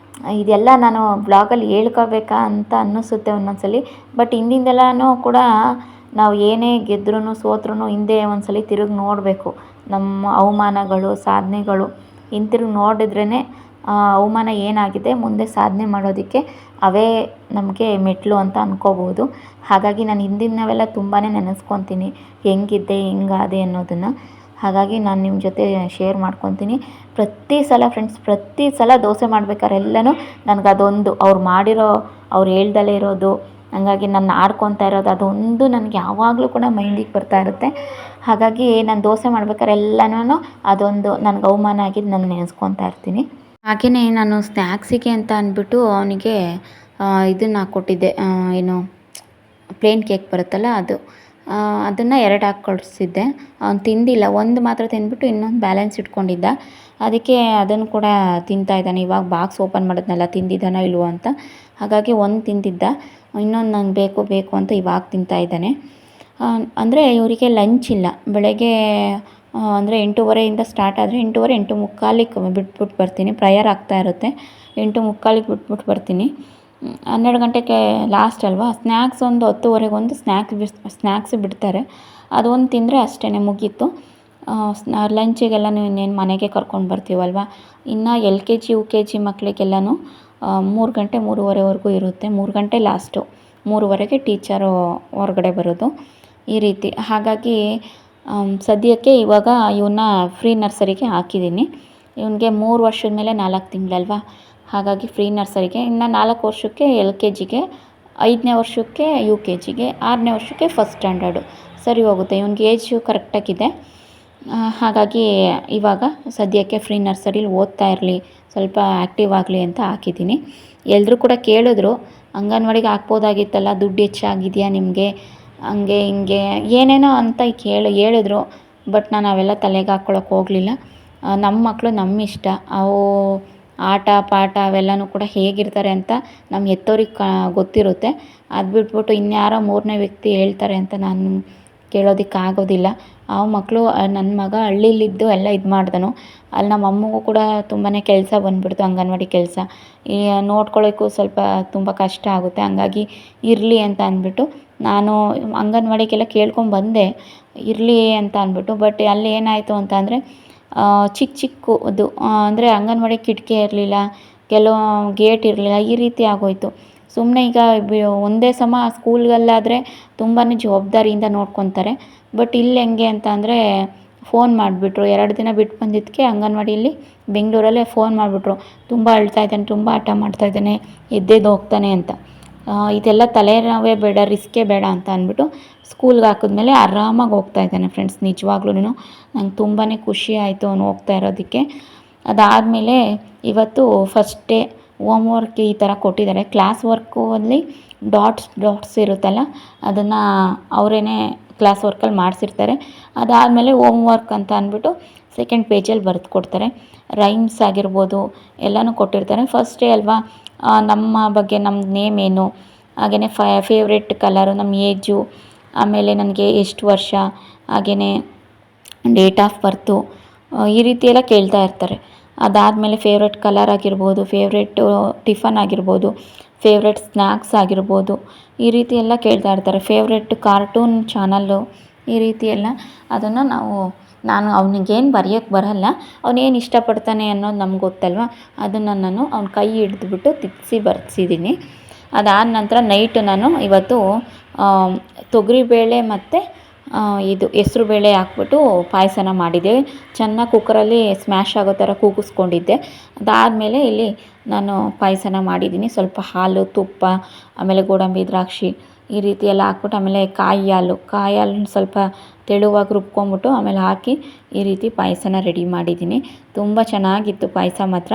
ಇದೆಲ್ಲ ನಾನು ಬ್ಲಾಗಲ್ಲಿ ಹೇಳ್ಕೋಬೇಕಾ ಅಂತ ಅನ್ನಿಸುತ್ತೆ ಒಂದೊಂದ್ಸಲಿ. ಬಟ್ ಹಿಂದಿಂದೆಲ್ಲನೂ ಕೂಡ ನಾವು ಏನೇ ಗೆದ್ರೂ ಸೋತ್ರೂ ಹಿಂದೆ ಒಂದ್ಸಲಿ ತಿರುಗಿ ನೋಡಬೇಕು. ನಮ್ಮ ಅವಮಾನಗಳು, ಸಾಧನೆಗಳು ಹಿಂತಿರುಗಿ ನೋಡಿದ್ರೇ ಅವಮಾನ ಏನಾಗಿದೆ, ಮುಂದೆ ಸಾಧನೆ ಮಾಡೋದಕ್ಕೆ ಅವೇ ನಮಗೆ ಮೆಟ್ಲು ಅಂತ ಅಂದ್ಕೋಬೋದು. ಹಾಗಾಗಿ ನಾನು ಹಿಂದಿನವೆಲ್ಲ ತುಂಬಾ ನೆನೆಸ್ಕೊತೀನಿ, ಹೆಂಗಿದ್ದೆ ಹೆಂಗಾದೆ ಅನ್ನೋದನ್ನು. ಹಾಗಾಗಿ ನಾನು ನಿಮ್ಮ ಜೊತೆ ಶೇರ್ ಮಾಡ್ಕೊತೀನಿ. ಪ್ರತಿ ಸಲ ದೋಸೆ ಮಾಡ್ಬೇಕಾದ್ರೆ ಎಲ್ಲನೂ ನನಗದೊಂದು ಅವ್ರು ಹೇಳ್ದಲೇ ಇರೋದು, ಹಂಗಾಗಿ ನಾನು ಆಡ್ಕೊತಾ ಇರೋದು, ಅದೊಂದು ನನಗೆ ಯಾವಾಗಲೂ ಕೂಡ ಮೈಂಡಿಗೆ ಬರ್ತಾ ಇರುತ್ತೆ. ಹಾಗಾಗಿ ನಾನು ದೋಸೆ ಮಾಡ್ಬೇಕಾದ್ರೆ ಎಲ್ಲನೂ ಅದೊಂದು ನನಗೆ ಅವಮಾನ ಆಗಿದ್ದು ನಾನು ನೆನೆಸ್ಕೊತಾ ಇರ್ತೀನಿ. ಹಾಗೆಯೇ ನಾನು ಸ್ನ್ಯಾಕ್ಸಿಗೆ ಅಂತ ಅಂದ್ಬಿಟ್ಟು ಅವನಿಗೆ ಇದನ್ನು ಹಾಕ್ಕೊಟ್ಟಿದ್ದೆ, ಏನು ಪ್ಲೇನ್ ಕೇಕ್ ಬರುತ್ತಲ್ಲ ಅದನ್ನು 2 ಹಾಕಿ ಕಳಿಸಿದ್ದೆ. ಅವ್ನು ತಿಂದಿಲ್ಲ, ಒಂದು ಮಾತ್ರ ತಿಂದ್ಬಿಟ್ಟು ಇನ್ನೊಂದು ಬ್ಯಾಲೆನ್ಸ್ ಇಟ್ಕೊಂಡಿದ್ದ. ಅದಕ್ಕೆ ಅದನ್ನು ಕೂಡ ತಿಂತಾಯಿದ್ದಾನೆ. ಇವಾಗ ಬಾಕ್ಸ್ ಓಪನ್ ಮಾಡಿದ್ನಲ್ಲ, ತಿಂದಿದ್ದಾನೋ ಇಲ್ವೋ ಅಂತ. ಹಾಗಾಗಿ ಒಂದು ತಿಂದಿದ್ದ, ಇನ್ನೊಂದು ನಂಗೆ ಬೇಕು ಅಂತ ಇವಾಗ ತಿಂತಾಯಿದ್ದಾನೆ. ಅಂದರೆ ಇವರಿಗೆ ಲಂಚ್ ಇಲ್ಲ. ಬೆಳಗ್ಗೆ ಅಂದರೆ 8:30 ಸ್ಟಾರ್ಟ್ ಆದರೆ 8:30 8:45 ಬಿಟ್ಬಿಟ್ಟು ಬರ್ತೀನಿ. ಪ್ರೇಯರ್ ಆಗ್ತಾ ಇರುತ್ತೆ. 8:45 ಬಿಟ್ಬಿಟ್ಟು ಬರ್ತೀನಿ. 12 ಗಂಟೆಗೆ ಲಾಸ್ಟ್ ಅಲ್ವಾ. ಸ್ನ್ಯಾಕ್ಸ್ ಒಂದು 10:30 ಒಂದು ಸ್ನ್ಯಾಕ್ಸ್ ಬಿಡ್ತಾರೆ. ಅದೊಂದು ತಿಂದರೆ ಅಷ್ಟೇ ಮುಗೀತು. ಲಂಚಿಗೆಲ್ಲನೂ ಇನ್ನೇನು ಮನೆಗೆ ಕರ್ಕೊಂಡು ಬರ್ತೀವಲ್ವ. ಇನ್ನು LKG UKG ಮಕ್ಕಳಿಗೆಲ್ಲನೂ 3 ಗಂಟೆ 3:30ವರೆಗೂ ಇರುತ್ತೆ. 3 ಗಂಟೆ ಲಾಸ್ಟು, 3:30ಗೆ ಟೀಚರು ಹೊರಗಡೆ ಬರೋದು, ಈ ರೀತಿ. ಹಾಗಾಗಿ ಸದ್ಯಕ್ಕೆ ಇವಾಗ ಇವನ್ನ ಫ್ರೀ ನರ್ಸರಿಗೆ ಹಾಕಿದ್ದೀನಿ. ಇವನಿಗೆ 3 ವರ್ಷದ ಮೇಲೆ 4 ತಿಂಗಳಲ್ವಾ, ಹಾಗಾಗಿ ಫ್ರೀ ನರ್ಸರಿಗೆ. ಇನ್ನು 4 ವರ್ಷಕ್ಕೆ LKGಗೆ, 5ನೇ ವರ್ಷಕ್ಕೆ UKGಗೆ, 6ನೇ ವರ್ಷಕ್ಕೆ ಫಸ್ಟ್ ಸ್ಟ್ಯಾಂಡರ್ಡು ಸರಿ ಹೋಗುತ್ತೆ. ಇವನಿಗೆ ಏಜು ಕರೆಕ್ಟಾಗಿದೆ. ಹಾಗಾಗಿ ಇವಾಗ ಸದ್ಯಕ್ಕೆ ಫ್ರೀ ನರ್ಸರಿಲಿ ಓದ್ತಾ ಇರಲಿ, ಸ್ವಲ್ಪ ಆ್ಯಕ್ಟಿವ್ ಆಗಲಿ ಅಂತ ಹಾಕಿದ್ದೀನಿ. ಎಲ್ಲರೂ ಕೂಡ ಕೇಳಿದ್ರು, ಅಂಗನವಾಡಿಗೆ ಹಾಕ್ಬೋದಾಗಿತ್ತಲ್ಲ, ದುಡ್ಡು ಹೆಚ್ಚಾಗಿದೆಯಾ ನಿಮಗೆ, ಹಂಗೆ ಹಿಂಗೆ ಏನೇನೋ ಅಂತ ಹೇಳಿದ್ರು. ಬಟ್ ನಾನು ಅವೆಲ್ಲ ತಲೆಗೆ ಹಾಕ್ಕೊಳಕ್ಕೆ ಹೋಗಲಿಲ್ಲ. ನಮ್ಮ ಮಕ್ಕಳು ನಮ್ಮ ಇಷ್ಟ. ಅವು ಆಟ ಪಾಠ ಅವೆಲ್ಲನೂ ಕೂಡ ಹೇಗಿರ್ತಾರೆ ಅಂತ ನಮ್ಮ ಹೆತ್ತೋರಿಗೆ ಗೊತ್ತಿರುತ್ತೆ. ಅದು ಬಿಟ್ಬಿಟ್ಟು ಇನ್ಯಾರೋ 3ನೇ ವ್ಯಕ್ತಿ ಹೇಳ್ತಾರೆ ಅಂತ ನಾನು ಕೇಳೋದಕ್ಕಾಗೋದಿಲ್ಲ. ಆ ಮಕ್ಕಳು, ನನ್ನ ಮಗ ಹಳ್ಳಿಲಿದ್ದು ಎಲ್ಲ ಇದು ಮಾಡ್ದನು. ಅಲ್ಲಿ ನಮ್ಮ ಅಮ್ಮಗೂ ಕೂಡ ತುಂಬಾ ಕೆಲಸ ಬಂದುಬಿಡ್ತು, ಅಂಗನವಾಡಿ ಕೆಲಸ. ನೋಡ್ಕೊಳ್ಳೋಕ್ಕೂ ಸ್ವಲ್ಪ ತುಂಬ ಕಷ್ಟ ಆಗುತ್ತೆ. ಹಂಗಾಗಿ ಇರಲಿ ಅಂತ ಅಂದ್ಬಿಟ್ಟು ನಾನು ಅಂಗನವಾಡಿಗೆಲ್ಲ ಕೇಳ್ಕೊಂಬಂದೆ, ಇರಲಿ ಅಂತ ಅಂದ್ಬಿಟ್ಟು. ಬಟ್ ಅಲ್ಲಿ ಏನಾಯಿತು ಅಂತ ಅಂದರೆ ಚಿಕ್ಕದು ಅಂದರೆ ಅಂಗನವಾಡಿ ಕಿಟಕಿ ಇರಲಿಲ್ಲ, ಕೆಲವು ಗೇಟ್ ಇರಲಿಲ್ಲ, ಈ ರೀತಿ ಆಗೋಯಿತು. ಸುಮ್ಮನೆ ಈಗ ಒಂದೇ ಸಮ ಸ್ಕೂಲ್ಗಲ್ಲಾದರೆ ತುಂಬಾ ಜವಾಬ್ದಾರಿಯಿಂದ ನೋಡ್ಕೊತಾರೆ. ಬಟ್ ಇಲ್ಲಿ ಹೆಂಗೆ ಅಂತ ಅಂದರೆ ಫೋನ್ ಮಾಡಿಬಿಟ್ರು. 2 ದಿನ ಬಿಟ್ಟು ಬಂದಿದ್ದಕ್ಕೆ ಅಂಗನವಾಡಿಯಲ್ಲಿ ಬೆಂಗಳೂರಲ್ಲೇ ಫೋನ್ ಮಾಡಿಬಿಟ್ರು, ತುಂಬ ಅಳ್ತಾ ಇದ್ದಾನೆ, ತುಂಬ ಹಠ ಮಾಡ್ತಾಯಿದ್ದಾನೆ, ಎದ್ದೆದ್ದು ಹೋಗ್ತಾನೆ ಅಂತ. ಇದೆಲ್ಲ ತಲೆನೋವೇ ಬೇಡ, ರಿಸ್ಕೇ ಬೇಡ ಅಂತ ಅಂದ್ಬಿಟ್ಟು ಸ್ಕೂಲ್ಗೆ ಹಾಕಿದ್ಮೇಲೆ ಆರಾಮಾಗಿ ಹೋಗ್ತಾ ಇದ್ದಾನೆ ಫ್ರೆಂಡ್ಸ್. ನಿಜವಾಗ್ಲೂ ನಂಗೆ ತುಂಬಾ ಖುಷಿ ಆಯಿತು ಅವನು ಹೋಗ್ತಾ ಇರೋದಕ್ಕೆ. ಅದಾದಮೇಲೆ ಇವತ್ತು ಫಸ್ಟ್ ಡೇ ಹೋಮ್ ವರ್ಕ್ ಈ ಥರ ಕೊಟ್ಟಿದ್ದಾರೆ. ಕ್ಲಾಸ್ ವರ್ಕು ಅಲ್ಲಿ ಡಾಟ್ಸ್ ಇರುತ್ತಲ್ಲ, ಅದನ್ನು ಅವರೇ ಕ್ಲಾಸ್ ವರ್ಕಲ್ಲಿ ಮಾಡಿಸಿರ್ತಾರೆ. ಅದಾದಮೇಲೆ ಹೋಮ್ ವರ್ಕ್ ಅಂತ ಅಂದ್ಬಿಟ್ಟು ಸೆಕೆಂಡ್ ಪೇಜಲ್ಲಿ ಬರೆದು ಕೊಡ್ತಾರೆ. ರೈಮ್ಸ್ ಆಗಿರ್ಬೋದು ಎಲ್ಲನೂ ಕೊಟ್ಟಿರ್ತಾರೆ. ಫಸ್ಟ್ ಡೇ ಅಲ್ವಾ, ನಮ್ಮ ಬಗ್ಗೆ, ನಮ್ಮ ನೇಮ್ ಏನು, ಹಾಗೆಯೇ ಫೇವ್ರೆಟ್ ಕಲರು, ನಮ್ಮ ಏಜು, ಆಮೇಲೆ ನನಗೆ ಎಷ್ಟು ವರ್ಷ, ಹಾಗೆಯೇ ಡೇಟ್ ಆಫ್ ಬರ್ತು, ಈ ರೀತಿ ಎಲ್ಲ ಕೇಳ್ತಾ ಇರ್ತಾರೆ. ಅದಾದಮೇಲೆ ಫೇವ್ರೆಟ್ ಕಲರ್ ಆಗಿರ್ಬೋದು, ಫೇವ್ರೆಟ್ಟು ಟಿಫನ್ ಆಗಿರ್ಬೋದು, ಫೇವ್ರೆಟ್ ಸ್ನ್ಯಾಕ್ಸ್ ಆಗಿರ್ಬೋದು, ಈ ರೀತಿ ಎಲ್ಲ ಕೇಳ್ತಾ ಇರ್ತಾರೆ. ಫೇವ್ರೆಟ್ ಕಾರ್ಟೂನ್ ಚಾನಲ್ಲು, ಈ ರೀತಿ ಎಲ್ಲ ಅದನ್ನು ನಾನು ಅವನಿಗೇನು ಬರೆಯೋಕ್ಕೆ ಬರೋಲ್ಲ, ಅವನೇನು ಇಷ್ಟಪಡ್ತಾನೆ ಅನ್ನೋದು ನಮ್ಗೆ ಗೊತ್ತಲ್ವ, ಅದನ್ನು ನಾನು ಅವ್ನ ಕೈ ಹಿಡಿದ್ಬಿಟ್ಟು ತಿದ್ದಿಸಿ ಬರ್ಸಿದ್ದೀನಿ. ಅದಾದ ನಂತರ ನೈಟ್ ನಾನು ಇವತ್ತು ತೊಗರಿಬೇಳೆ ಮತ್ತು ಇದು ಹೆಸ್ರು ಬೇಳೆ ಹಾಕ್ಬಿಟ್ಟು ಪಾಯಸನ ಮಾಡಿದ್ದೆ. ಚೆನ್ನಾಗಿ ಕುಕ್ಕರಲ್ಲಿ ಸ್ಮ್ಯಾಶ್ ಆಗೋ ಥರ ಕೂಗಿಸ್ಕೊಂಡಿದ್ದೆ. ಅದಾದಮೇಲೆ ಇಲ್ಲಿ ನಾನು ಪಾಯಸನ ಮಾಡಿದ್ದೀನಿ. ಸ್ವಲ್ಪ ಹಾಲು, ತುಪ್ಪ, ಆಮೇಲೆ ಗೋಡಂಬಿ, ದ್ರಾಕ್ಷಿ ಈ ರೀತಿ ಎಲ್ಲ ಹಾಕ್ಬಿಟ್ಟು, ಆಮೇಲೆ ಕಾಯಿ ಹಾಲನ್ನ ಸ್ವಲ್ಪ ತೆಳುವಾಗಿ ರುಬ್ಕೊಂಬಿಟ್ಟು ಆಮೇಲೆ ಹಾಕಿ ಈ ರೀತಿ ಪಾಯಸನ ರೆಡಿ ಮಾಡಿದ್ದೀನಿ. ತುಂಬ ಚೆನ್ನಾಗಿತ್ತು ಪಾಯಸ ಮಾತ್ರ.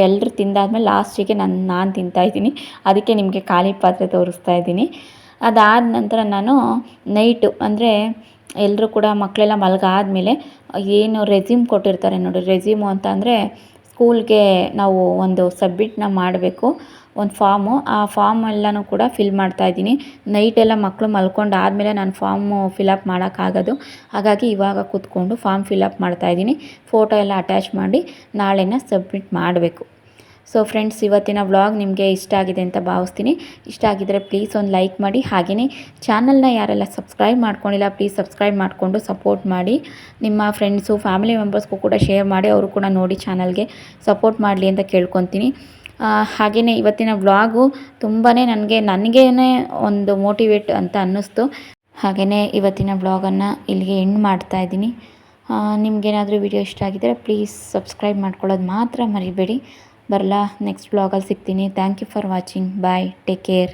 ಎಲ್ಲರೂ ತಿಂದಾದ್ಮೇಲೆ ಲಾಸ್ಟಿಗೆ ನಾನು ತಿಂತಾಯಿದ್ದೀನಿ. ಅದಕ್ಕೆ ನಿಮಗೆ ಖಾಲಿ ಪಾತ್ರೆ ತೋರಿಸ್ತಾ ಇದ್ದೀನಿ. ಅದಾದ ನಂತರ ನಾನು ನೈಟು ಅಂದರೆ ಎಲ್ಲರೂ ಕೂಡ ಮಕ್ಕಳೆಲ್ಲ ಮಲಗಾದ್ಮೇಲೆ ಏನು ರೆಸ್ಯೂಮ್ ಕೊಟ್ಟಿರ್ತಾರೆ ನೋಡಿ, ರೆಸ್ಯೂಮು ಅಂತ ಅಂದರೆ ಸ್ಕೂಲ್ಗೆ ನಾವು ಒಂದು ಸಬ್ಮಿಟ್ನ ಮಾಡಬೇಕು, ಒಂದು ಫಾರ್ಮು. ಆ ಫಾರ್ಮ್ ಎಲ್ಲನೂ ಕೂಡ ಫಿಲ್ ಮಾಡ್ತಾಯಿದ್ದೀನಿ. ನೈಟೆಲ್ಲ ಮಕ್ಕಳು ಮಲ್ಕೊಂಡಾದಮೇಲೆ ನಾನು ಫಾರ್ಮು ಫಿಲಪ್ ಮಾಡೋಕ್ಕಾಗೋದು. ಹಾಗಾಗಿ ಇವಾಗ ಕೂತ್ಕೊಂಡು ಫಾರ್ಮ್ ಫಿಲಪ್ ಮಾಡ್ತಾಯಿದ್ದೀನಿ. ಫೋಟೋ ಎಲ್ಲ ಅಟ್ಯಾಚ್ ಮಾಡಿ ನಾಳೆನ ಸಬ್ಮಿಟ್ ಮಾಡಬೇಕು. ಸೊ ಫ್ರೆಂಡ್ಸ್, ಇವತ್ತಿನ ವ್ಲಾಗ್ ನಿಮಗೆ ಇಷ್ಟ ಆಗಿದೆ ಅಂತ ಭಾವಿಸ್ತೀನಿ. ಇಷ್ಟ ಆಗಿದ್ದರೆ ಪ್ಲೀಸ್ ಒಂದು ಲೈಕ್ ಮಾಡಿ. ಹಾಗೆಯೇ ಚಾನಲ್ನ ಯಾರೆಲ್ಲ ಸಬ್ಸ್ಕ್ರೈಬ್ ಮಾಡ್ಕೊಂಡಿಲ್ಲ ಪ್ಲೀಸ್ ಸಬ್ಸ್ಕ್ರೈಬ್ ಮಾಡಿಕೊಂಡು ಸಪೋರ್ಟ್ ಮಾಡಿ. ನಿಮ್ಮ ಫ್ರೆಂಡ್ಸು, ಫ್ಯಾಮಿಲಿ ಮೆಂಬರ್ಸ್ಗೂ ಕೂಡ ಶೇರ್ ಮಾಡಿ, ಅವರು ಕೂಡ ನೋಡಿ ಚಾನಲ್ಗೆ ಸಪೋರ್ಟ್ ಮಾಡಲಿ ಅಂತ ಕೇಳ್ಕೊತೀನಿ. ಹಾಗೆಯೇ ಇವತ್ತಿನ ವ್ಲಾಗು ತುಂಬಾ ನನಗೇ ಒಂದು ಮೋಟಿವೇಟ್ ಅಂತ ಅನ್ನಿಸ್ತು. ಹಾಗೆಯೇ ಇವತ್ತಿನ ವ್ಲಾಗನ್ನು ಇಲ್ಲಿಗೆ ಎಂಡ್ ಮಾಡ್ತಾಯಿದ್ದೀನಿ. ನಿಮಗೇನಾದರೂ ವಿಡಿಯೋ ಇಷ್ಟ ಆಗಿದ್ದರೆ ಪ್ಲೀಸ್ ಸಬ್ಸ್ಕ್ರೈಬ್ ಮಾಡ್ಕೊಳ್ಳೋದು ಮಾತ್ರ ಮರಿಬೇಡಿ. ಬರಲಾ, ನೆಕ್ಸ್ಟ್ ವ್ಲಾಗಲ್ಲಿ ಸಿಗ್ತೀನಿ. Thank you for watching. Bye, take care.